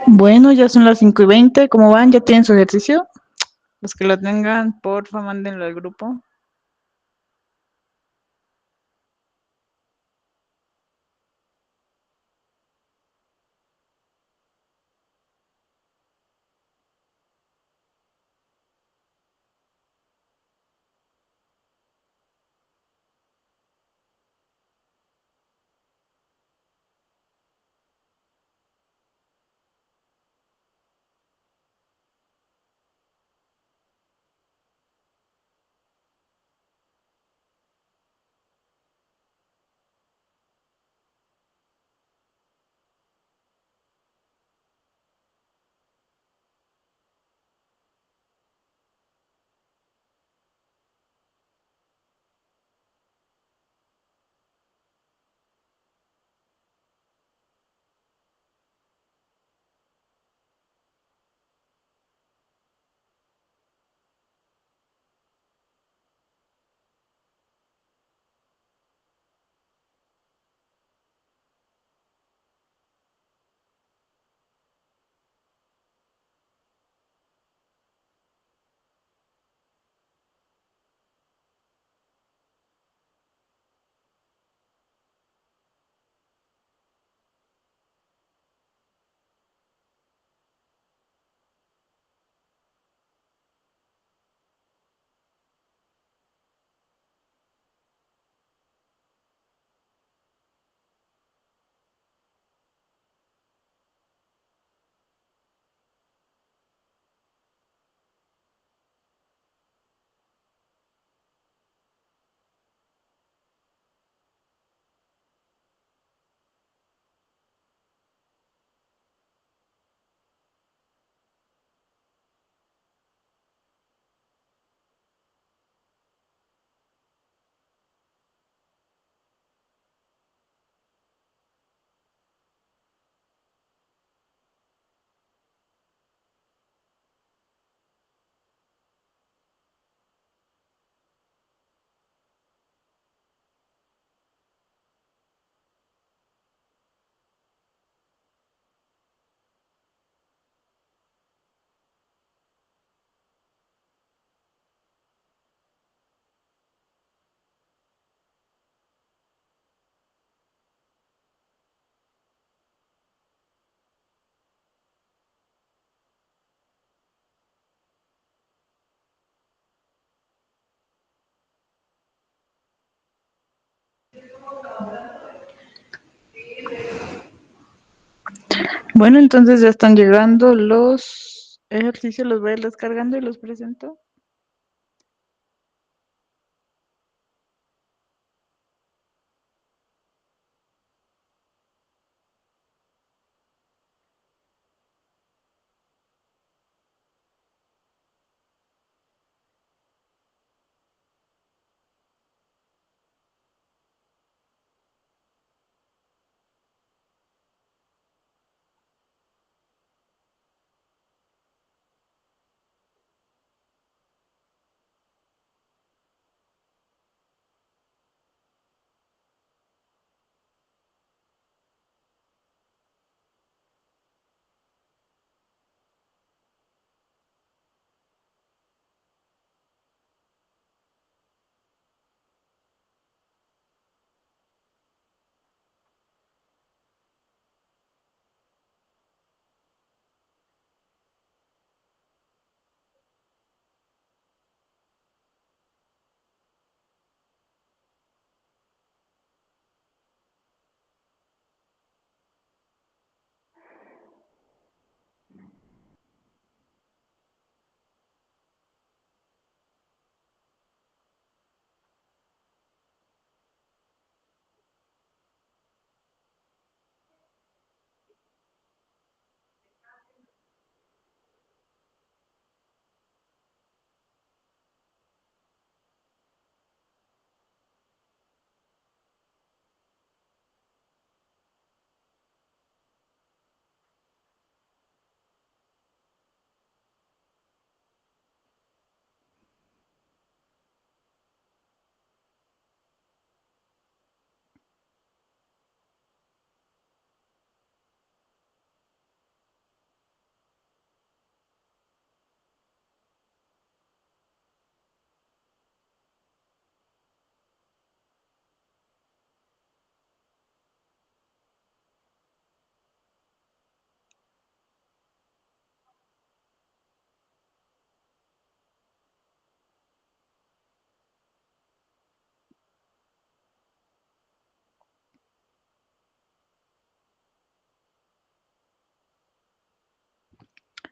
S1: Bueno, ya son las 5:20. ¿Cómo van? ¿Ya tienen su ejercicio? Los que lo tengan, porfa, mándenlo al grupo. Bueno, entonces ya están llegando los ejercicios, los voy a ir descargando y los presento.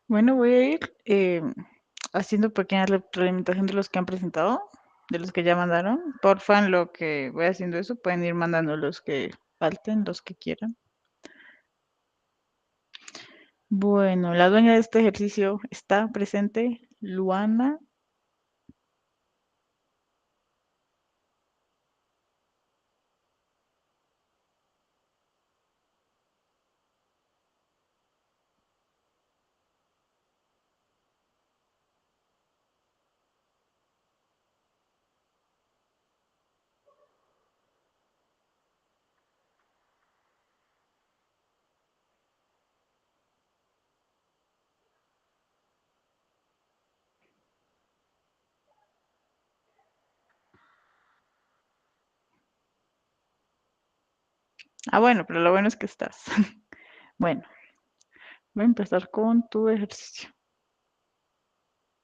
S1: Bueno, voy a ir haciendo pequeña retroalimentación de los que han presentado, de los que ya mandaron. Porfa, en lo que voy haciendo eso, pueden ir mandando los que falten, los que quieran. Bueno, la dueña de este ejercicio está presente, Luana. Ah, bueno, pero lo bueno es que estás. Bueno, voy a empezar con tu ejercicio.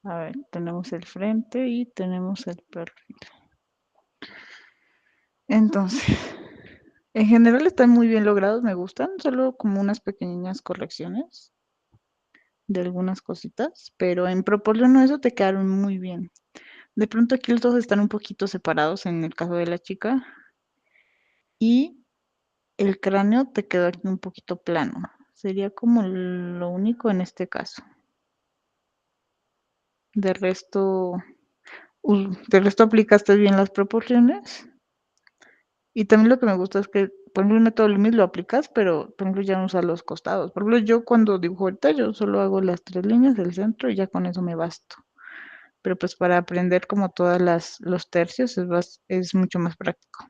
S1: A ver, tenemos el frente y tenemos el perfil. Entonces, en general están muy bien logrados, me gustan, solo como unas pequeñas correcciones de algunas cositas, pero en proporción a eso te quedaron muy bien. De pronto aquí los dos están un poquito separados en el caso de la chica y el cráneo te quedó aquí un poquito plano. Sería como lo único en este caso. De resto, de resto aplicaste bien las proporciones. Y también lo que me gusta es que, por ejemplo, el método Loomis lo aplicas, pero, por ejemplo, ya no usas los costados. Por ejemplo, yo cuando dibujo ahorita, yo solo hago las tres líneas del centro y ya con eso me basto. Pero pues para aprender como todas los tercios es mucho más práctico.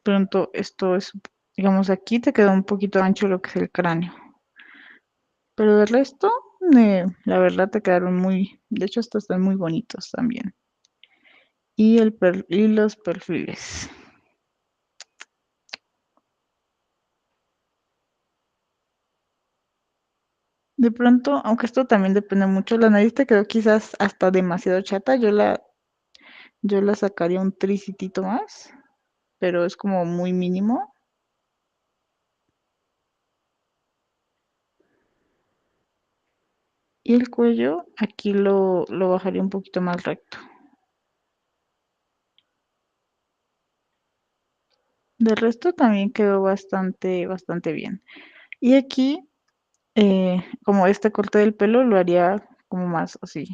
S1: Pronto esto es, digamos, aquí te queda un poquito ancho lo que es el cráneo. Pero del resto, la verdad te quedaron muy, de hecho, estos están muy bonitos también. Y los perfiles. De pronto, aunque esto también depende mucho, la nariz te quedó quizás hasta demasiado chata. Yo la sacaría un tricitito más, pero es como muy mínimo. Y el cuello, aquí lo bajaría un poquito más recto. De resto también quedó bastante, bastante bien. Y aquí, como este corte del pelo, lo haría como más así.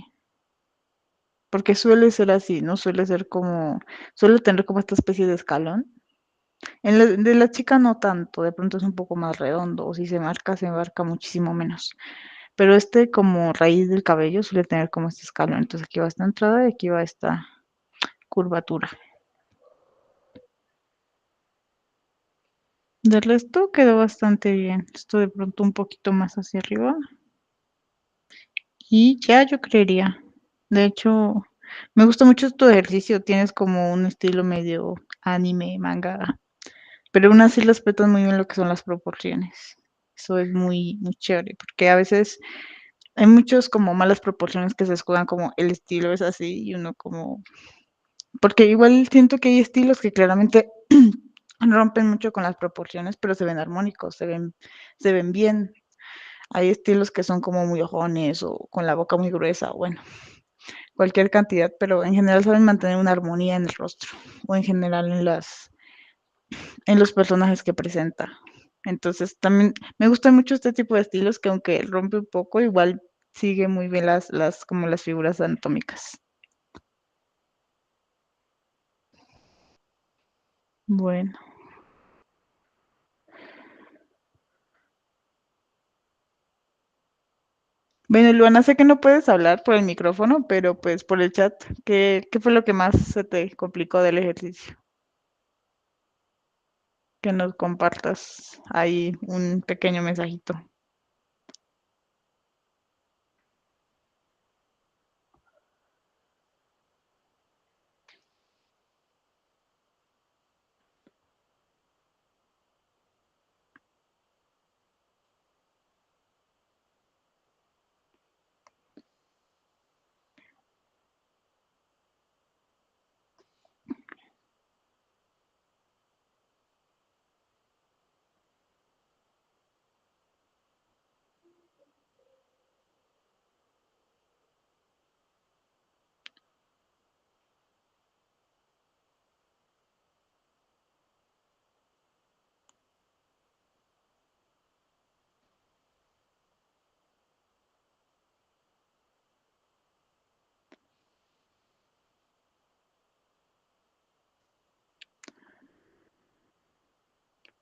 S1: Porque suele ser así, no suele ser como, suele tener como esta especie de escalón. De la chica no tanto, de pronto es un poco más redondo, o si se marca muchísimo menos. Pero este como raíz del cabello suele tener como este escalón. Entonces aquí va esta entrada y aquí va esta curvatura. Del resto quedó bastante bien. Esto de pronto un poquito más hacia arriba. Y ya yo creería. De hecho, me gusta mucho tu ejercicio. Tienes como un estilo medio anime, manga. Pero aún así respetas muy bien lo que son las proporciones. Eso es muy, muy chévere. Porque a veces hay muchos como malas proporciones que se escudan como el estilo es así y uno como porque igual siento que hay estilos que claramente rompen mucho con las proporciones, pero se ven armónicos, se ven bien. Hay estilos que son como muy ojones o con la boca muy gruesa, o bueno, cualquier cantidad, pero en general saben mantener una armonía en el rostro o en general en los personajes que presenta. Entonces también me gusta mucho este tipo de estilos que aunque rompe un poco, igual sigue muy bien como las figuras anatómicas. Bueno. Bueno, Luana, sé que no puedes hablar por el micrófono, pero pues por el chat, ¿qué fue lo que más se te complicó del ejercicio? Que nos compartas ahí un pequeño mensajito.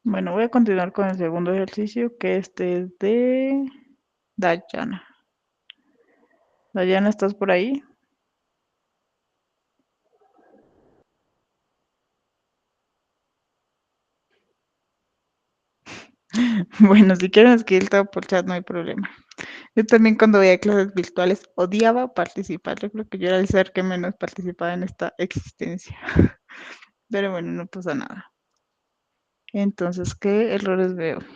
S1: Bueno, voy a continuar con el segundo ejercicio, que este es de Dayana. Dayana, ¿estás por ahí? Bueno, si quieren escribir todo por chat, no hay problema. Yo también cuando veía clases virtuales odiaba participar. Yo creo que yo era el ser que menos participaba en esta existencia. Pero bueno, no pasa nada. Entonces, ¿qué errores veo? En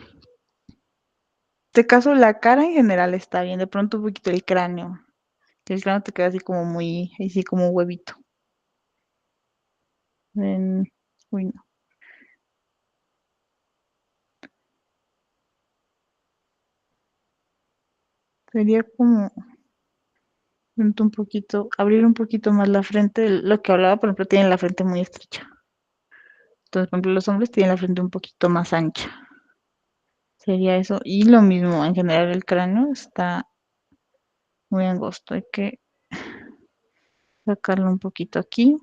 S1: este caso, la cara en general está bien. De pronto un poquito el cráneo. Que el cráneo te queda así como muy, así como un huevito. Uy, no. Sería como pronto un poquito, abrir un poquito más la frente. Lo que hablaba, por ejemplo, tienen la frente muy estrecha. Entonces, por ejemplo, los hombres tienen la frente un poquito más ancha. Sería eso. Y lo mismo, en general el cráneo está muy angosto. Hay que sacarlo un poquito aquí.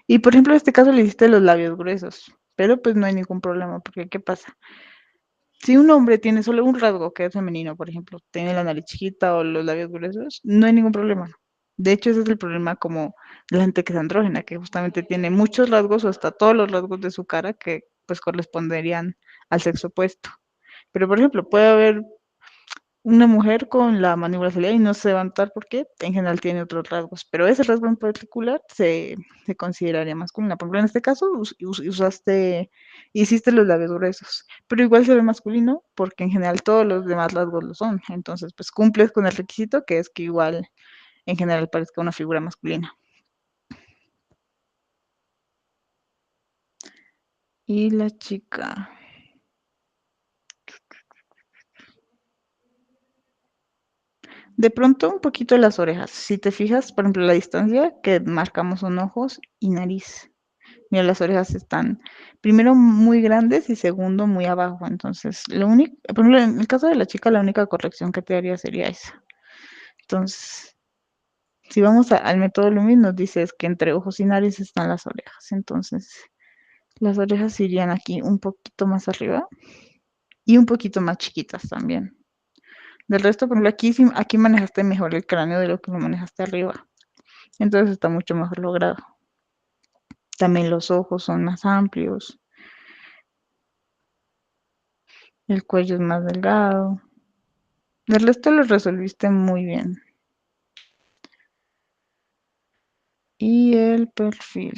S1: Y por ejemplo, en este caso le hiciste los labios gruesos. Pero pues no hay ningún problema, porque ¿qué pasa? Si un hombre tiene solo un rasgo que es femenino, por ejemplo, tiene la nariz chiquita o los labios gruesos, no hay ningún problema. De hecho, ese es el problema como la gente que es andrógena, que justamente tiene muchos rasgos o hasta todos los rasgos de su cara que pues corresponderían al sexo opuesto. Pero, por ejemplo, puede haber una mujer con la mandíbula salida y no se va a notar porque en general tiene otros rasgos, pero ese rasgo en particular se consideraría masculina. Por ejemplo, en este caso hiciste los labios gruesos, pero igual se ve masculino porque en general todos los demás rasgos lo son. Entonces, pues cumples con el requisito que es que igual en general parezca una figura masculina. Y la chica. De pronto un poquito las orejas. Si te fijas, por ejemplo, la distancia que marcamos son ojos y nariz. Mira, las orejas están primero muy grandes y segundo muy abajo. Entonces, lo único, por ejemplo, en el caso de la chica, la única corrección que te haría sería esa. Entonces, si vamos al método Loomis, nos dice es que entre ojos y nariz están las orejas. Entonces, las orejas irían aquí un poquito más arriba y un poquito más chiquitas también. Del resto, por ejemplo, aquí manejaste mejor el cráneo de lo que lo manejaste arriba. Entonces está mucho mejor logrado. También los ojos son más amplios, el cuello es más delgado. Del resto lo resolviste muy bien. Y el perfil.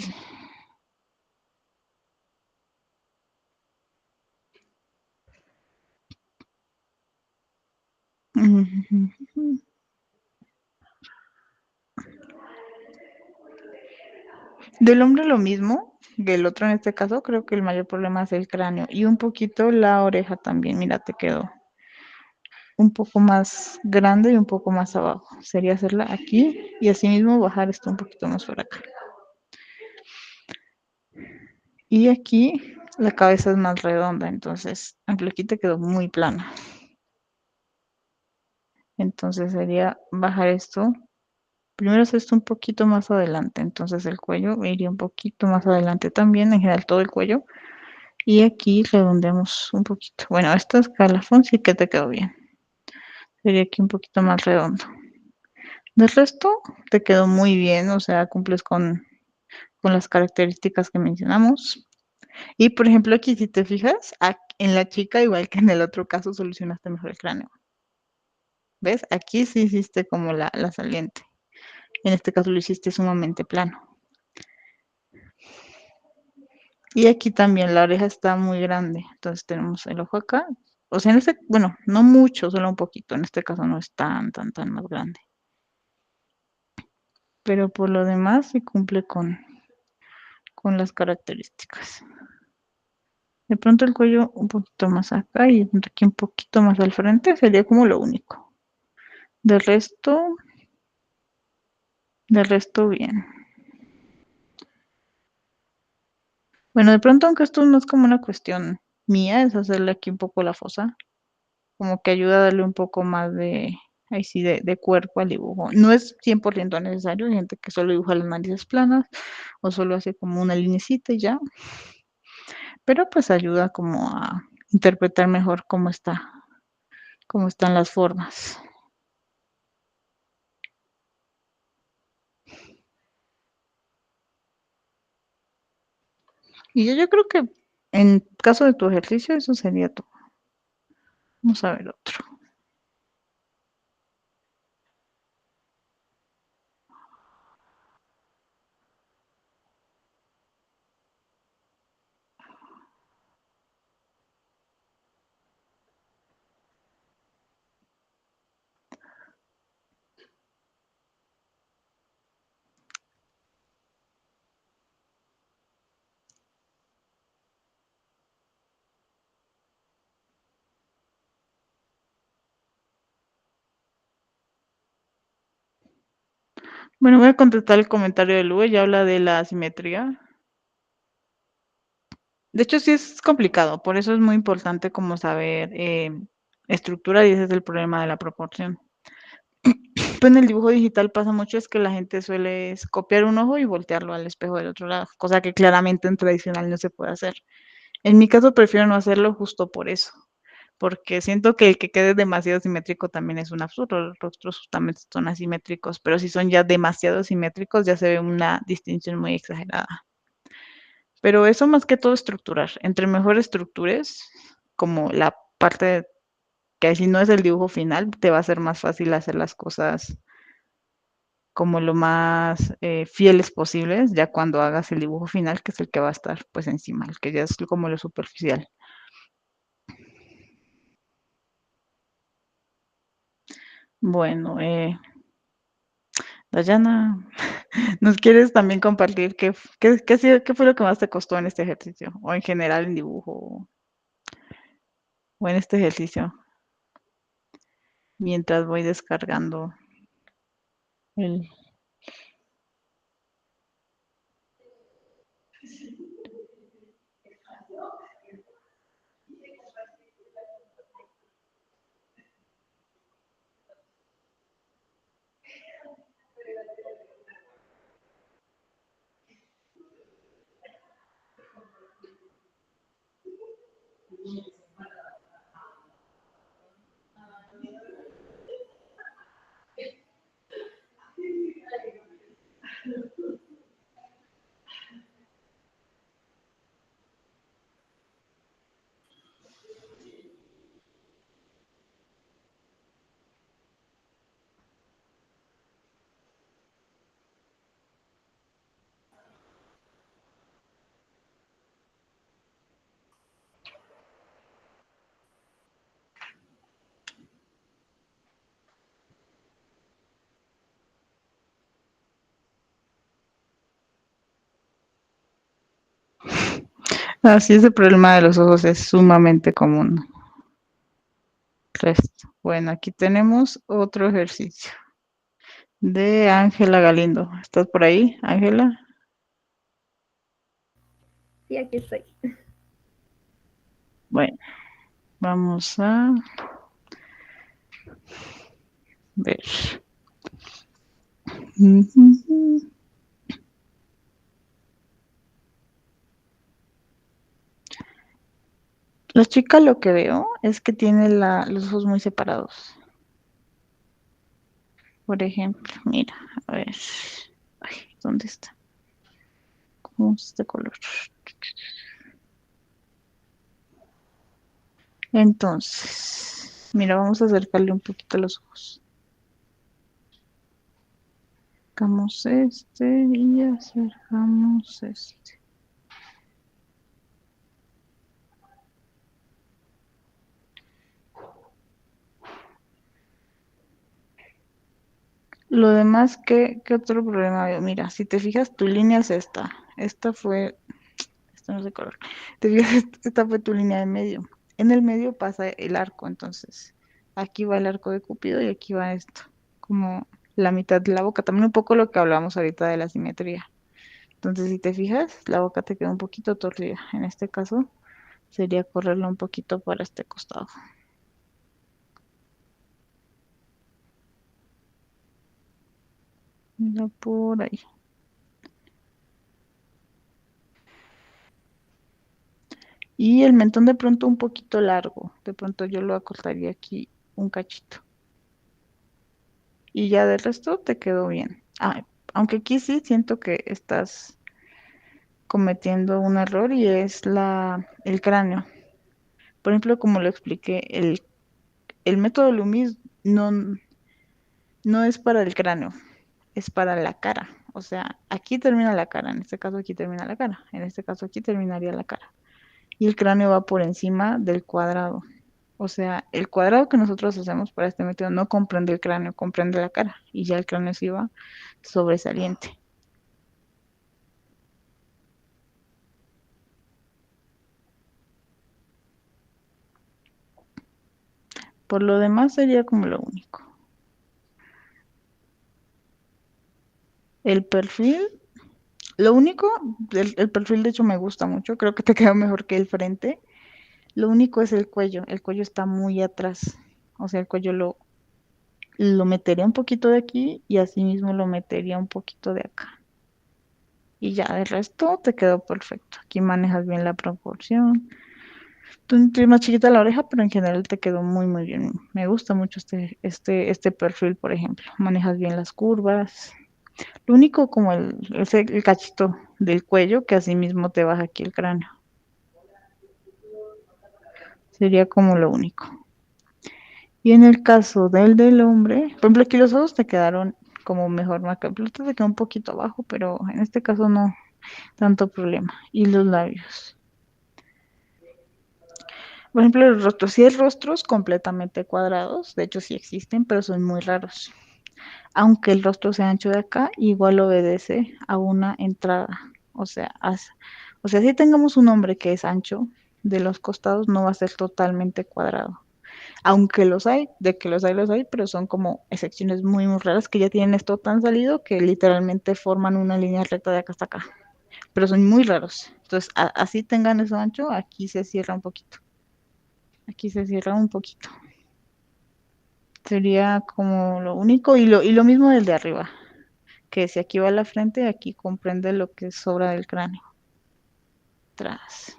S1: Del hombre lo mismo, que el otro en este caso, creo que el mayor problema es el cráneo y un poquito la oreja también, mira, te quedó un poco más grande y un poco más abajo. Sería hacerla aquí y asimismo bajar esto un poquito más por acá. Y aquí la cabeza es más redonda, entonces, aunque aquí te quedó muy plana. Entonces sería bajar esto. Primero es esto un poquito más adelante, entonces el cuello iría un poquito más adelante también, en general todo el cuello. Y aquí redondeamos un poquito. Bueno, esta escalafón sí que te quedó bien. Sería aquí un poquito más redondo. Del resto te quedó muy bien, o sea, cumples con las características que mencionamos. Y por ejemplo, aquí si te fijas, en la chica, igual que en el otro caso, solucionaste mejor el cráneo. ¿Ves? Aquí sí hiciste como la saliente. En este caso lo hiciste sumamente plano. Y aquí también la oreja está muy grande. Entonces tenemos el ojo acá. O sea, bueno, no mucho, solo un poquito. En este caso no es tan más grande. Pero por lo demás sí cumple con las características. De pronto el cuello un poquito más acá y aquí un poquito más al frente sería como lo único. Del resto, del resto bien. Bueno, de pronto, aunque esto no es como una cuestión mía, es hacerle aquí un poco la fosa, como que ayuda a darle un poco más ahí sí de cuerpo al dibujo. No es 100% necesario, hay gente que solo dibuja las narices planas o solo hace como una linecita y ya, pero pues ayuda como a interpretar mejor cómo están las formas. Y yo creo que en caso de tu ejercicio, eso sería todo. Vamos a ver otro. Bueno, voy a contestar el comentario de Lu, ella habla de la asimetría. De hecho, sí es complicado, por eso es muy importante como saber estructura y ese es el problema de la proporción. Pues en el dibujo digital pasa mucho es que la gente suele copiar un ojo y voltearlo al espejo del otro lado, cosa que claramente en tradicional no se puede hacer. En mi caso prefiero no hacerlo justo por eso, porque siento que el que quede demasiado simétrico también es un absurdo, los rostros justamente son asimétricos, pero si son ya demasiado simétricos ya se ve una distinción muy exagerada. Pero eso más que todo estructurar, entre mejor estructures, como la parte que si no es el dibujo final, te va a ser más fácil hacer las cosas como lo más fieles posibles, ya cuando hagas el dibujo final, que es el que va a estar pues encima, el que ya es como lo superficial. Bueno, Dayana, ¿nos quieres también compartir qué fue lo que más te costó en este ejercicio? O en general en dibujo, o en este ejercicio, mientras voy descargando el... Así ese problema de los ojos es sumamente común. Bueno, aquí tenemos otro ejercicio de Ángela Galindo. ¿Estás por ahí, Ángela?
S3: Sí, aquí estoy.
S1: Bueno, vamos a ver. La chica lo que veo es que tiene los ojos muy separados. Por ejemplo, mira, a ver. Ay, ¿dónde está? ¿Cómo es este color? Entonces, mira, vamos a acercarle un poquito los ojos. Acercamos este y acercamos este. Lo demás, ¿qué otro problema veo? Mira, si te fijas, tu línea es esta. Esta no es de color. Te fijas, esta fue tu línea de medio. En el medio pasa el arco, entonces. Aquí va el arco de Cupido y aquí va esto. Como la mitad de la boca. También un poco lo que hablamos ahorita de la simetría. Entonces, si te fijas, la boca te queda un poquito torcida. En este caso, sería correrlo un poquito para este costado. Mira por ahí. Y el mentón de pronto un poquito largo. De pronto yo lo acortaría aquí un cachito. Y ya del resto te quedó bien. Ah, aunque aquí sí siento que estás cometiendo un error y es el cráneo. Por ejemplo, como lo expliqué, el método Loomis no es para el cráneo, es para la cara. O sea, aquí termina la cara, en este caso aquí termina la cara, en este caso aquí terminaría la cara. Y el cráneo va por encima del cuadrado. O sea, el cuadrado que nosotros hacemos para este método no comprende el cráneo, comprende la cara. Y ya el cráneo sí va sobresaliente. Por lo demás sería como lo único. El perfil, lo único, el perfil de hecho me gusta mucho, creo que te queda mejor que el frente. Lo único es el cuello está muy atrás. O sea, el cuello lo metería un poquito de aquí y así mismo lo metería un poquito de acá. Y ya, el resto te quedó perfecto. Aquí manejas bien la proporción. Tú tienes más chiquita la oreja, pero en general te quedó muy, muy bien. Me gusta mucho este perfil, por ejemplo. Manejas bien las curvas. Lo único como el cachito del cuello, que así mismo te baja aquí el cráneo. Sería como lo único. Y en el caso del hombre, por ejemplo, aquí los ojos te quedaron como mejor marcados. El otro te quedó un poquito abajo, pero en este caso no tanto problema. Y los labios. Por ejemplo, el rostro, sí hay rostros completamente cuadrados, de hecho sí existen, pero son muy raros. Aunque el rostro sea ancho de acá, igual obedece a una entrada. O sea, si tengamos un hombre que es ancho, de los costados no va a ser totalmente cuadrado. Aunque los hay, de que los hay, pero son como excepciones muy, muy raras que ya tienen esto tan salido que literalmente forman una línea recta de acá hasta acá. Pero son muy raros. Entonces, así tengan eso ancho, aquí se cierra un poquito. Aquí se cierra un poquito. Sería como lo único y lo mismo del de arriba, que si aquí va la frente, aquí comprende lo que sobra del cráneo. Tras.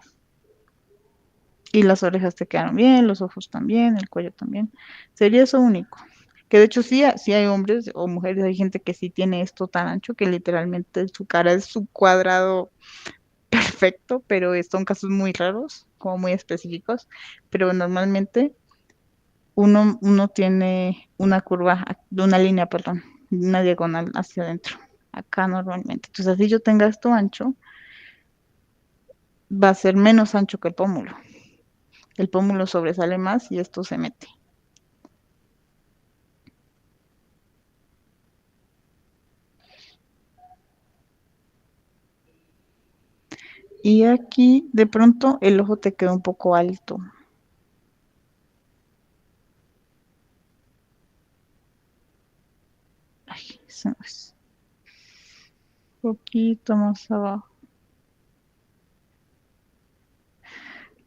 S1: Y las orejas te quedaron bien, los ojos también, el cuello también. Sería eso único. Que de hecho sí, sí hay hombres o mujeres, hay gente que sí tiene esto tan ancho que literalmente su cara es su cuadrado perfecto, pero son casos muy raros, como muy específicos. Pero normalmente uno tiene una curva, de una línea, perdón, una diagonal hacia adentro, acá normalmente. Entonces, así yo tenga esto ancho, va a ser menos ancho que el pómulo. El pómulo sobresale más y esto se mete. Y aquí de pronto el ojo te queda un poco alto. Ay, eso no es. Un poquito más abajo.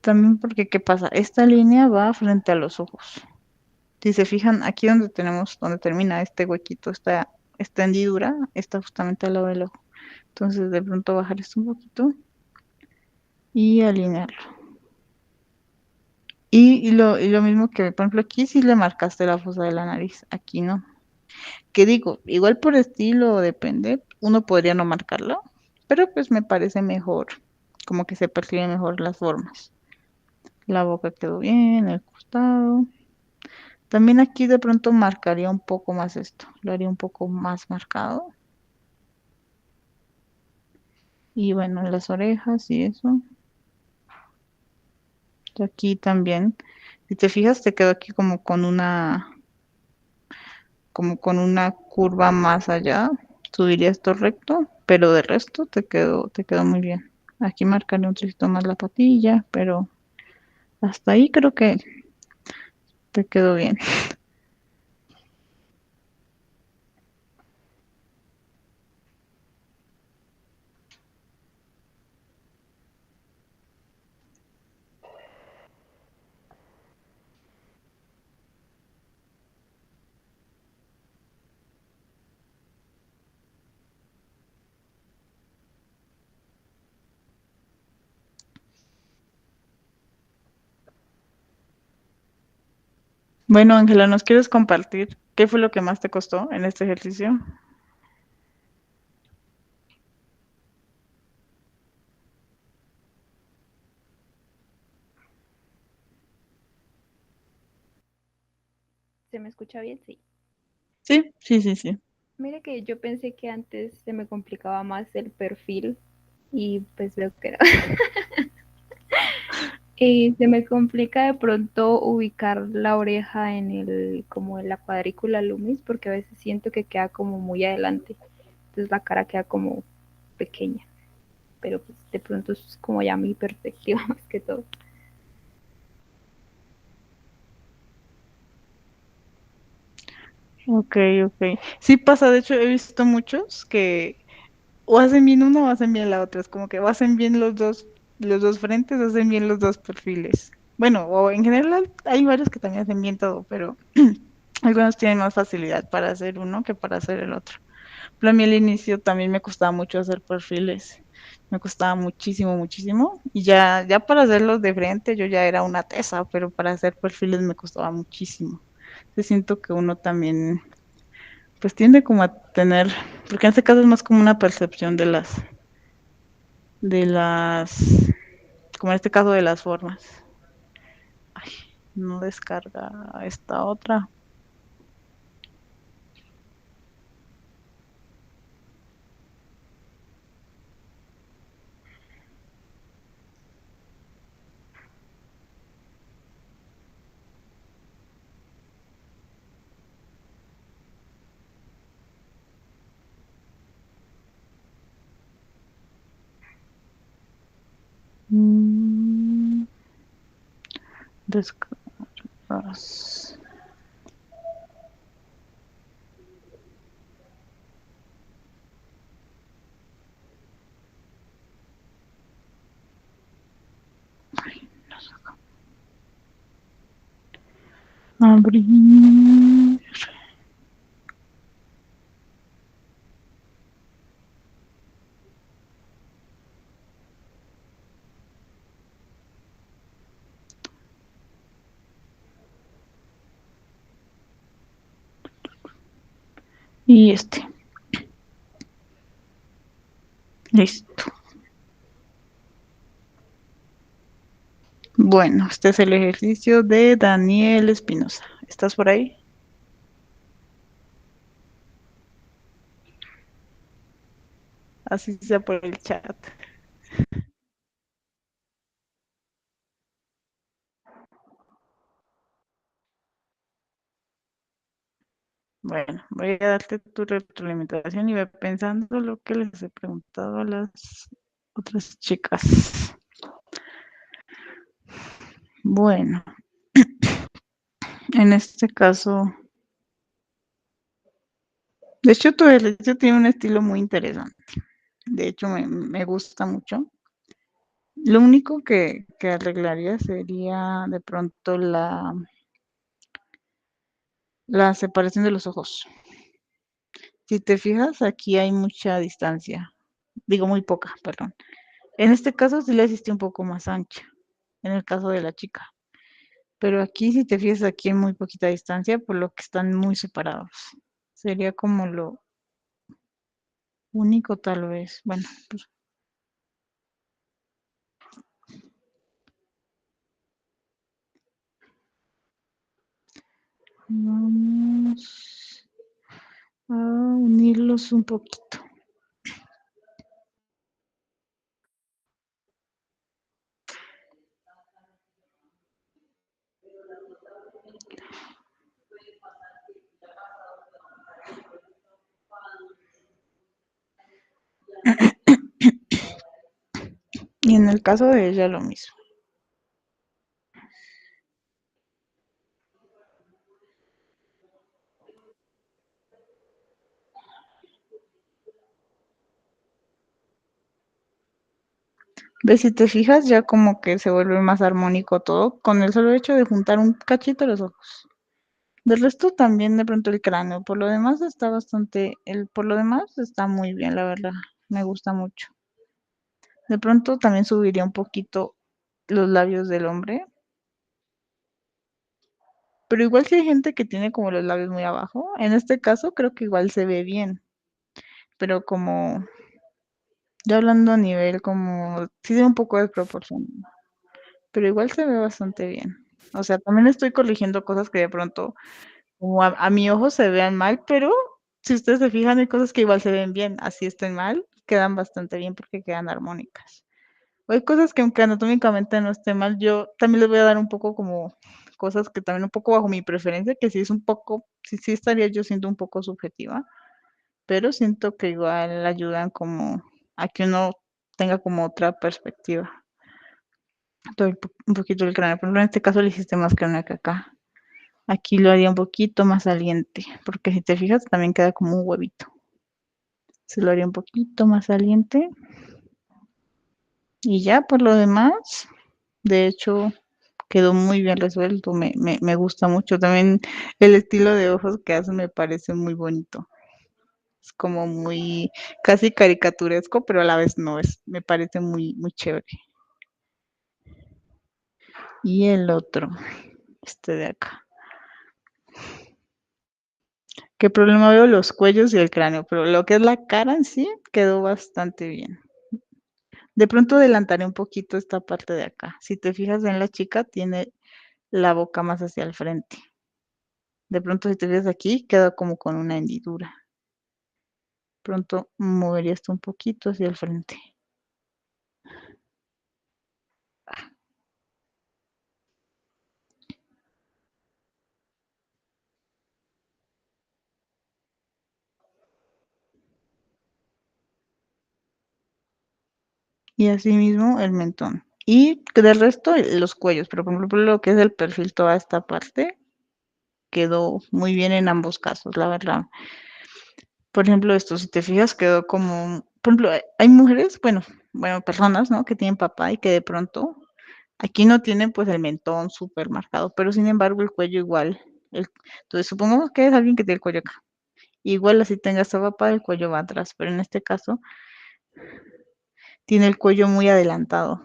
S1: También porque, ¿qué pasa? Esta línea va frente a los ojos. Si se fijan, aquí donde termina este huequito, esta hendidura, está justamente al lado del ojo. Entonces, de pronto bajar esto un poquito y alinearlo. Y lo mismo que, por ejemplo, aquí sí le marcaste la fosa de la nariz, aquí no. ¿Qué digo? Igual por estilo depende, uno podría no marcarlo, pero pues me parece mejor, como que se perciben mejor las formas. La boca quedó bien, el costado. También aquí de pronto marcaría un poco más esto, lo haría un poco más marcado. Y bueno, las orejas y eso. Y aquí también, si te fijas, te quedó aquí como con una curva más allá. Subiría esto recto, pero de resto te quedó muy bien. Aquí marcaré un trocito más la patilla, pero hasta ahí creo que te quedó bien. Bueno, Ángela, ¿nos quieres compartir qué fue lo que más te costó en este ejercicio?
S2: ¿Se me escucha bien? Sí.
S1: Sí, sí, sí, sí.
S2: Mire que yo pensé que antes se me complicaba más el perfil y pues veo que no. Se me complica de pronto ubicar la oreja en el, como en la cuadrícula lumis, porque a veces siento que queda como muy adelante. Entonces la cara queda como pequeña. Pero pues de pronto es como ya mi perspectiva más que todo.
S1: Ok, ok. Sí pasa, de hecho he visto muchos que o hacen bien una o hacen bien la otra. Es como que o hacen bien los dos frentes, o hacen bien los dos perfiles. Bueno, o en general hay varios que también hacen bien todo, pero algunos tienen más facilidad para hacer uno que para hacer el otro. Pero a mí al inicio también me costaba mucho hacer perfiles. Me costaba muchísimo, muchísimo. Y ya para hacerlos de frente yo ya era una tesa, pero para hacer perfiles me costaba muchísimo. Yo siento que uno también pues tiende como a tener, porque en este caso es más como una percepción de las, como en este caso de las formas. Ay, no descarga esta otra. Mm, descargas. Abrir. Y este. Listo. Bueno, este es el ejercicio de Daniel Espinosa. ¿Estás por ahí? Así sea por el chat. Bueno, voy a darte tu retroalimentación y ve pensando lo que les he preguntado a las otras chicas. Bueno, en este caso, de hecho tu ejercicio tiene un estilo muy interesante. De hecho, me gusta mucho. Lo único que arreglaría sería de pronto la separación de los ojos. Si te fijas, aquí hay mucha distancia. Digo, muy poca, perdón. En este caso sí la hiciste un poco más ancha, en el caso de la chica. Pero aquí, si te fijas, aquí hay muy poquita distancia, por lo que están muy separados. Sería como lo único, tal vez. Bueno, pues vamos a unirlos un poquito. Y en el caso de ella, lo mismo. ¿Ves? Si te fijas, ya como que se vuelve más armónico todo con el solo hecho de juntar un cachito los ojos. Del resto también de pronto el cráneo. Por lo demás está por lo demás está muy bien, la verdad. Me gusta mucho. De pronto también subiría un poquito los labios del hombre pero igual si hay gente que tiene como los labios muy abajo, en este caso creo que igual se ve bien, pero como ya hablando a nivel como, sí de un poco desproporcionado, pero igual se ve bastante bien. O sea, también estoy corrigiendo cosas que de pronto, como a mi ojo se vean mal, pero si ustedes se fijan, hay cosas que igual se ven bien, así estén mal, quedan bastante bien porque quedan armónicas. O hay cosas que aunque anatómicamente no esté mal, yo también les voy a dar un poco como cosas que también un poco bajo mi preferencia, que sí es un poco, sí estaría yo siendo un poco subjetiva, pero siento que igual ayudan como a que uno tenga como otra perspectiva. Todo un poquito el cráneo, por ejemplo, en este caso le hiciste más cráneo que acá. Aquí lo haría un poquito más saliente, porque si te fijas también queda como un huevito. Se lo haría un poquito más saliente. Y ya por lo demás, de hecho, quedó muy bien resuelto, me gusta mucho. También el estilo de ojos que hace me parece muy bonito. Es como muy casi caricaturesco, pero a la vez no, me parece muy, muy chévere. Y el otro, este de acá. ¿Qué problema veo? Los cuellos y el cráneo, pero lo que es la cara en sí quedó bastante bien. De pronto adelantaré un poquito esta parte de acá. Si te fijas en la chica, tiene la boca más hacia el frente. De pronto, si te fijas aquí, queda como con una hendidura. Pronto movería esto un poquito hacia el frente. Y así mismo el mentón. Y del resto, los cuellos. Pero por ejemplo, lo que es el perfil, toda esta parte, quedó muy bien en ambos casos, la verdad. Por ejemplo, esto, si te fijas, quedó como, por ejemplo, hay mujeres, bueno, personas, ¿no? Que tienen papá y que de pronto aquí no tienen pues el mentón súper marcado, pero sin embargo el cuello igual. Entonces, supongamos que es alguien que tiene el cuello acá. Igual así tenga su papá, el cuello va atrás, pero en este caso tiene el cuello muy adelantado.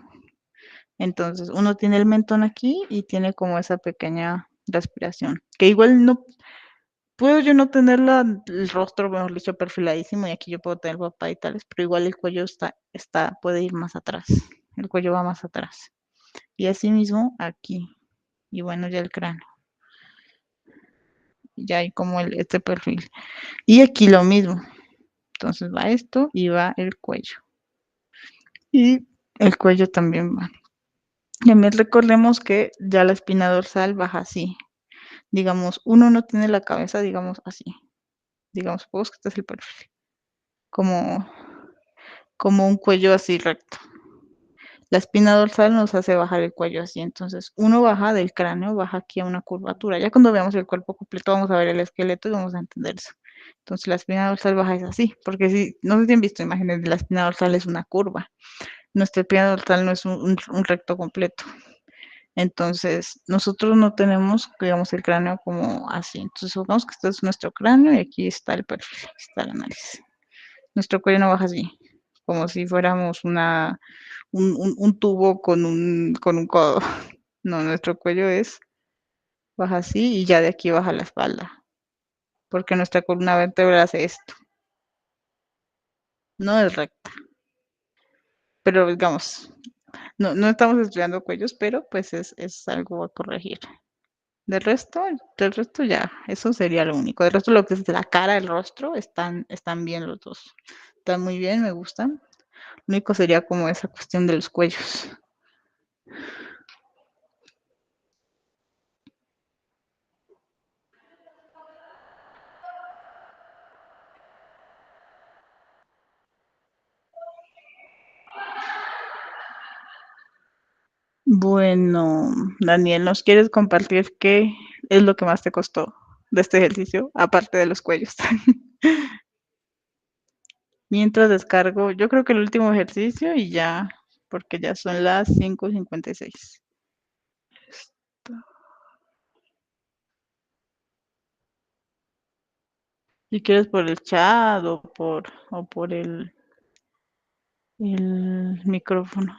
S1: Entonces, uno tiene el mentón aquí y tiene como esa pequeña respiración, que igual no puedo yo no tener el rostro, mejor dicho, perfiladísimo, y aquí yo puedo tener papá y tales, pero igual el cuello puede ir más atrás. El cuello va más atrás. Y así mismo aquí. Y bueno, ya el cráneo. Ya hay como este perfil. Y aquí lo mismo. Entonces va esto y va el cuello. Y el cuello también va. También recordemos que ya la espina dorsal baja así. Digamos, uno no tiene la cabeza, digamos, así. Digamos, supongamos que este es el perfil. Como, como un cuello así recto. La espina dorsal nos hace bajar el cuello así. Entonces, uno baja del cráneo, baja aquí a una curvatura. Ya cuando veamos el cuerpo completo, vamos a ver el esqueleto y vamos a entender eso. Entonces, la espina dorsal baja es así. Porque si, no sé si han visto imágenes de la espina dorsal, es una curva. Nuestra espina dorsal no es un recto completo. Entonces, nosotros no tenemos, digamos, el cráneo como así. Entonces, supongamos que este es nuestro cráneo y aquí está el perfil, está la nariz. Nuestro cuello no baja así, como si fuéramos un tubo con un codo. No, nuestro cuello baja así y ya de aquí baja la espalda, porque nuestra columna vertebral hace esto. No es recta, pero digamos, no estamos estudiando cuellos, pero pues es algo a corregir. Del resto ya, eso sería lo único. Del resto lo que es la cara, el rostro, están bien los dos. Están muy bien, me gustan. Lo único sería como esa cuestión de los cuellos. Bueno, Daniel, ¿nos quieres compartir qué es lo que más te costó de este ejercicio, aparte de los cuellos? Mientras descargo, yo creo que el último ejercicio y ya, porque ya son las 5:56. Si quieres por el chat o por el micrófono.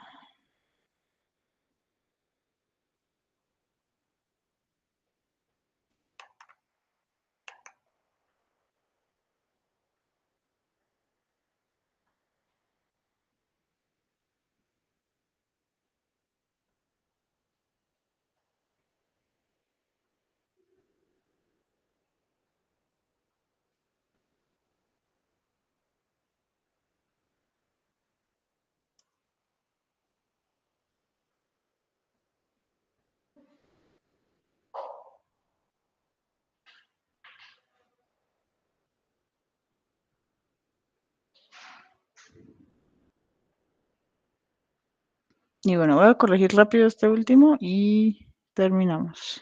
S1: Y bueno, voy a corregir rápido este último y terminamos.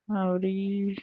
S1: Abrir.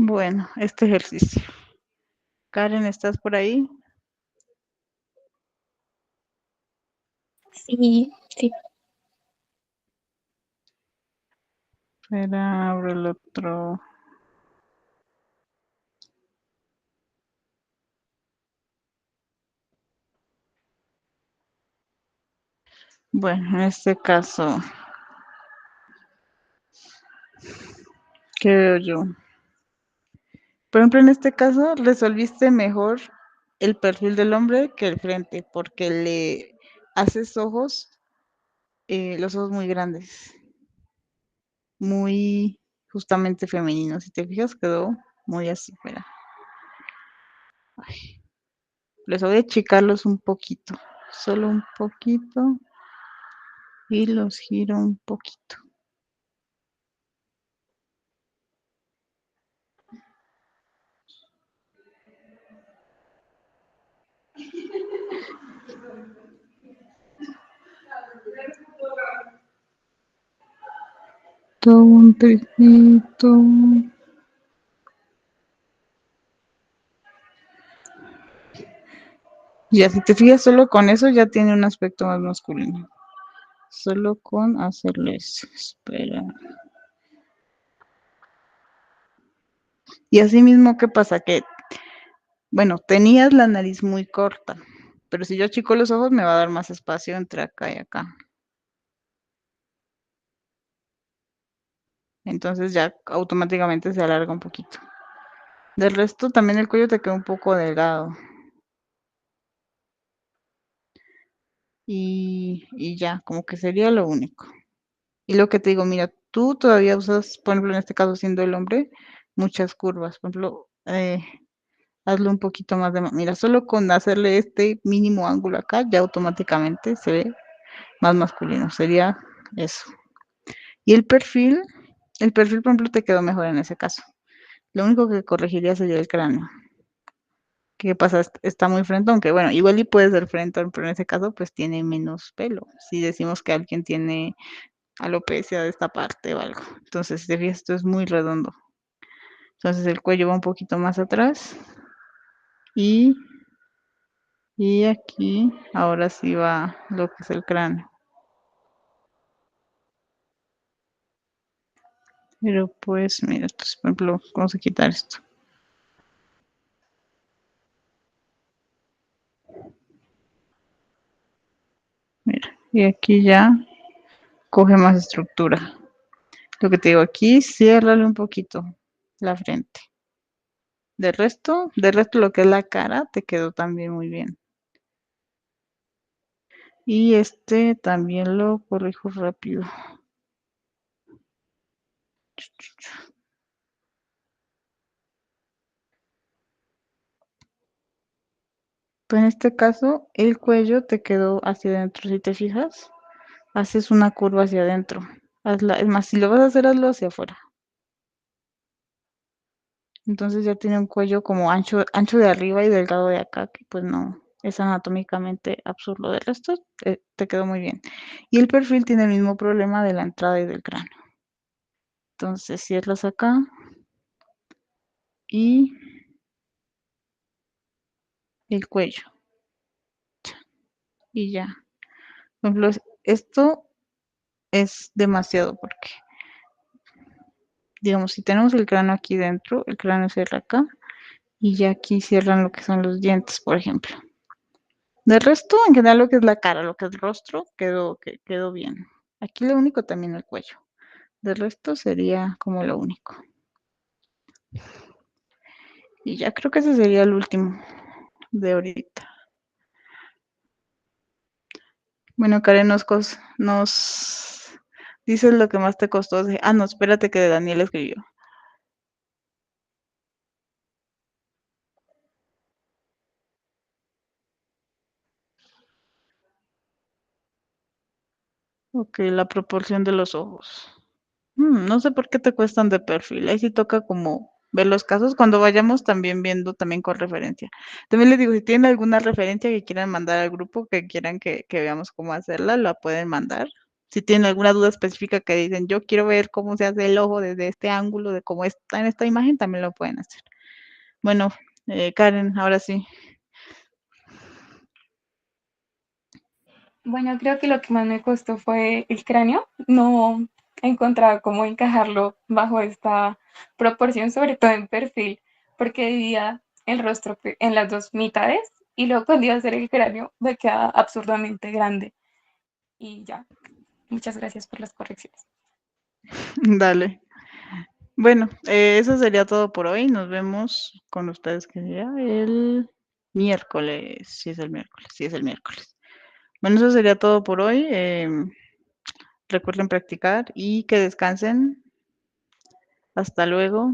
S1: Bueno, este ejercicio. Karen, ¿estás por ahí?
S3: Sí, sí.
S1: Espera, abro el otro. Bueno, en este caso, ¿qué veo yo? Por ejemplo, en este caso, resolviste mejor el perfil del hombre que el frente, porque le haces ojos, los ojos muy grandes, muy justamente femeninos. Si te fijas, quedó muy así, espera. Les voy a achicarlos un poquito, solo un poquito, y los giro un poquito. Todo un tricito. Ya, si te fijas, solo con eso ya tiene un aspecto más masculino. Solo con hacerles, espera. Y así mismo, ¿qué pasa? Que, bueno, tenías la nariz muy corta, pero si yo achico los ojos me va a dar más espacio entre acá y acá. Entonces ya automáticamente se alarga un poquito. Del resto también el cuello te queda un poco delgado. Y ya, como que sería lo único. Y lo que te digo, mira, tú todavía usas, por ejemplo, en este caso siendo el hombre, muchas curvas. Por ejemplo, hazle un poquito más de... Mira, solo con hacerle este mínimo ángulo acá, ya automáticamente se ve más masculino. Sería eso. Y el perfil, por ejemplo, te quedó mejor en ese caso. Lo único que corregiría sería el cráneo. ¿Qué pasa? Está muy frente, aunque bueno, igual y puede ser frente, pero en ese caso pues tiene menos pelo. Si decimos que alguien tiene alopecia de esta parte o algo. Entonces, si te fijas, esto es muy redondo. Entonces el cuello va un poquito más atrás y, y aquí ahora sí va lo que es el cráneo. Pero pues, mira, entonces, por ejemplo, vamos a quitar esto. Mira, y aquí ya coge más estructura. Lo que te digo aquí, ciérrale un poquito la frente. De resto lo que es la cara te quedó también muy bien. Y este también lo corrijo rápido. Pues en este caso, el cuello te quedó hacia adentro, si te fijas, haces una curva hacia adentro. Es más, si lo vas a hacer, hazlo hacia afuera. Entonces ya tiene un cuello como ancho, ancho de arriba y delgado de acá, que pues no, es anatómicamente absurdo. Del resto, te quedó muy bien. Y el perfil tiene el mismo problema de la entrada y del cráneo. Entonces cierras acá y el cuello. Y ya. Por ejemplo, esto es demasiado porque digamos, si tenemos el cráneo aquí dentro, el cráneo cierra acá y ya aquí cierran lo que son los dientes, por ejemplo. Del resto, en general, lo que es la cara, lo que es el rostro, quedó bien. Aquí lo único también el cuello. Del resto sería como lo único. Y ya creo que ese sería el último de ahorita. Bueno, Karen, nos dices lo que más te costó. Ah, no, espérate que Daniel escribió. Ok, la proporción de los ojos. No sé por qué te cuestan de perfil. Ahí sí toca como ver los casos cuando vayamos también viendo también con referencia. También les digo, si tienen alguna referencia que quieran mandar al grupo, que quieran que veamos cómo hacerla, la pueden mandar. Si tienen alguna duda específica que dicen, yo quiero ver cómo se hace el ojo desde este ángulo, de cómo está en esta imagen, también lo pueden hacer. Bueno, Karen, ahora sí.
S3: Bueno, creo que lo que más me costó fue el cráneo. No encontraba cómo encajarlo bajo esta proporción, sobre todo en perfil, porque dividía el rostro en las dos mitades y luego cuando iba a hacer el cráneo me quedaba absurdamente grande. Y ya, muchas gracias por las correcciones.
S1: Dale. Bueno, eso sería todo por hoy. Nos vemos con ustedes que día el miércoles. Sí es el miércoles, sí es el miércoles. Bueno, eso sería todo por hoy. Recuerden practicar y que descansen. Hasta luego.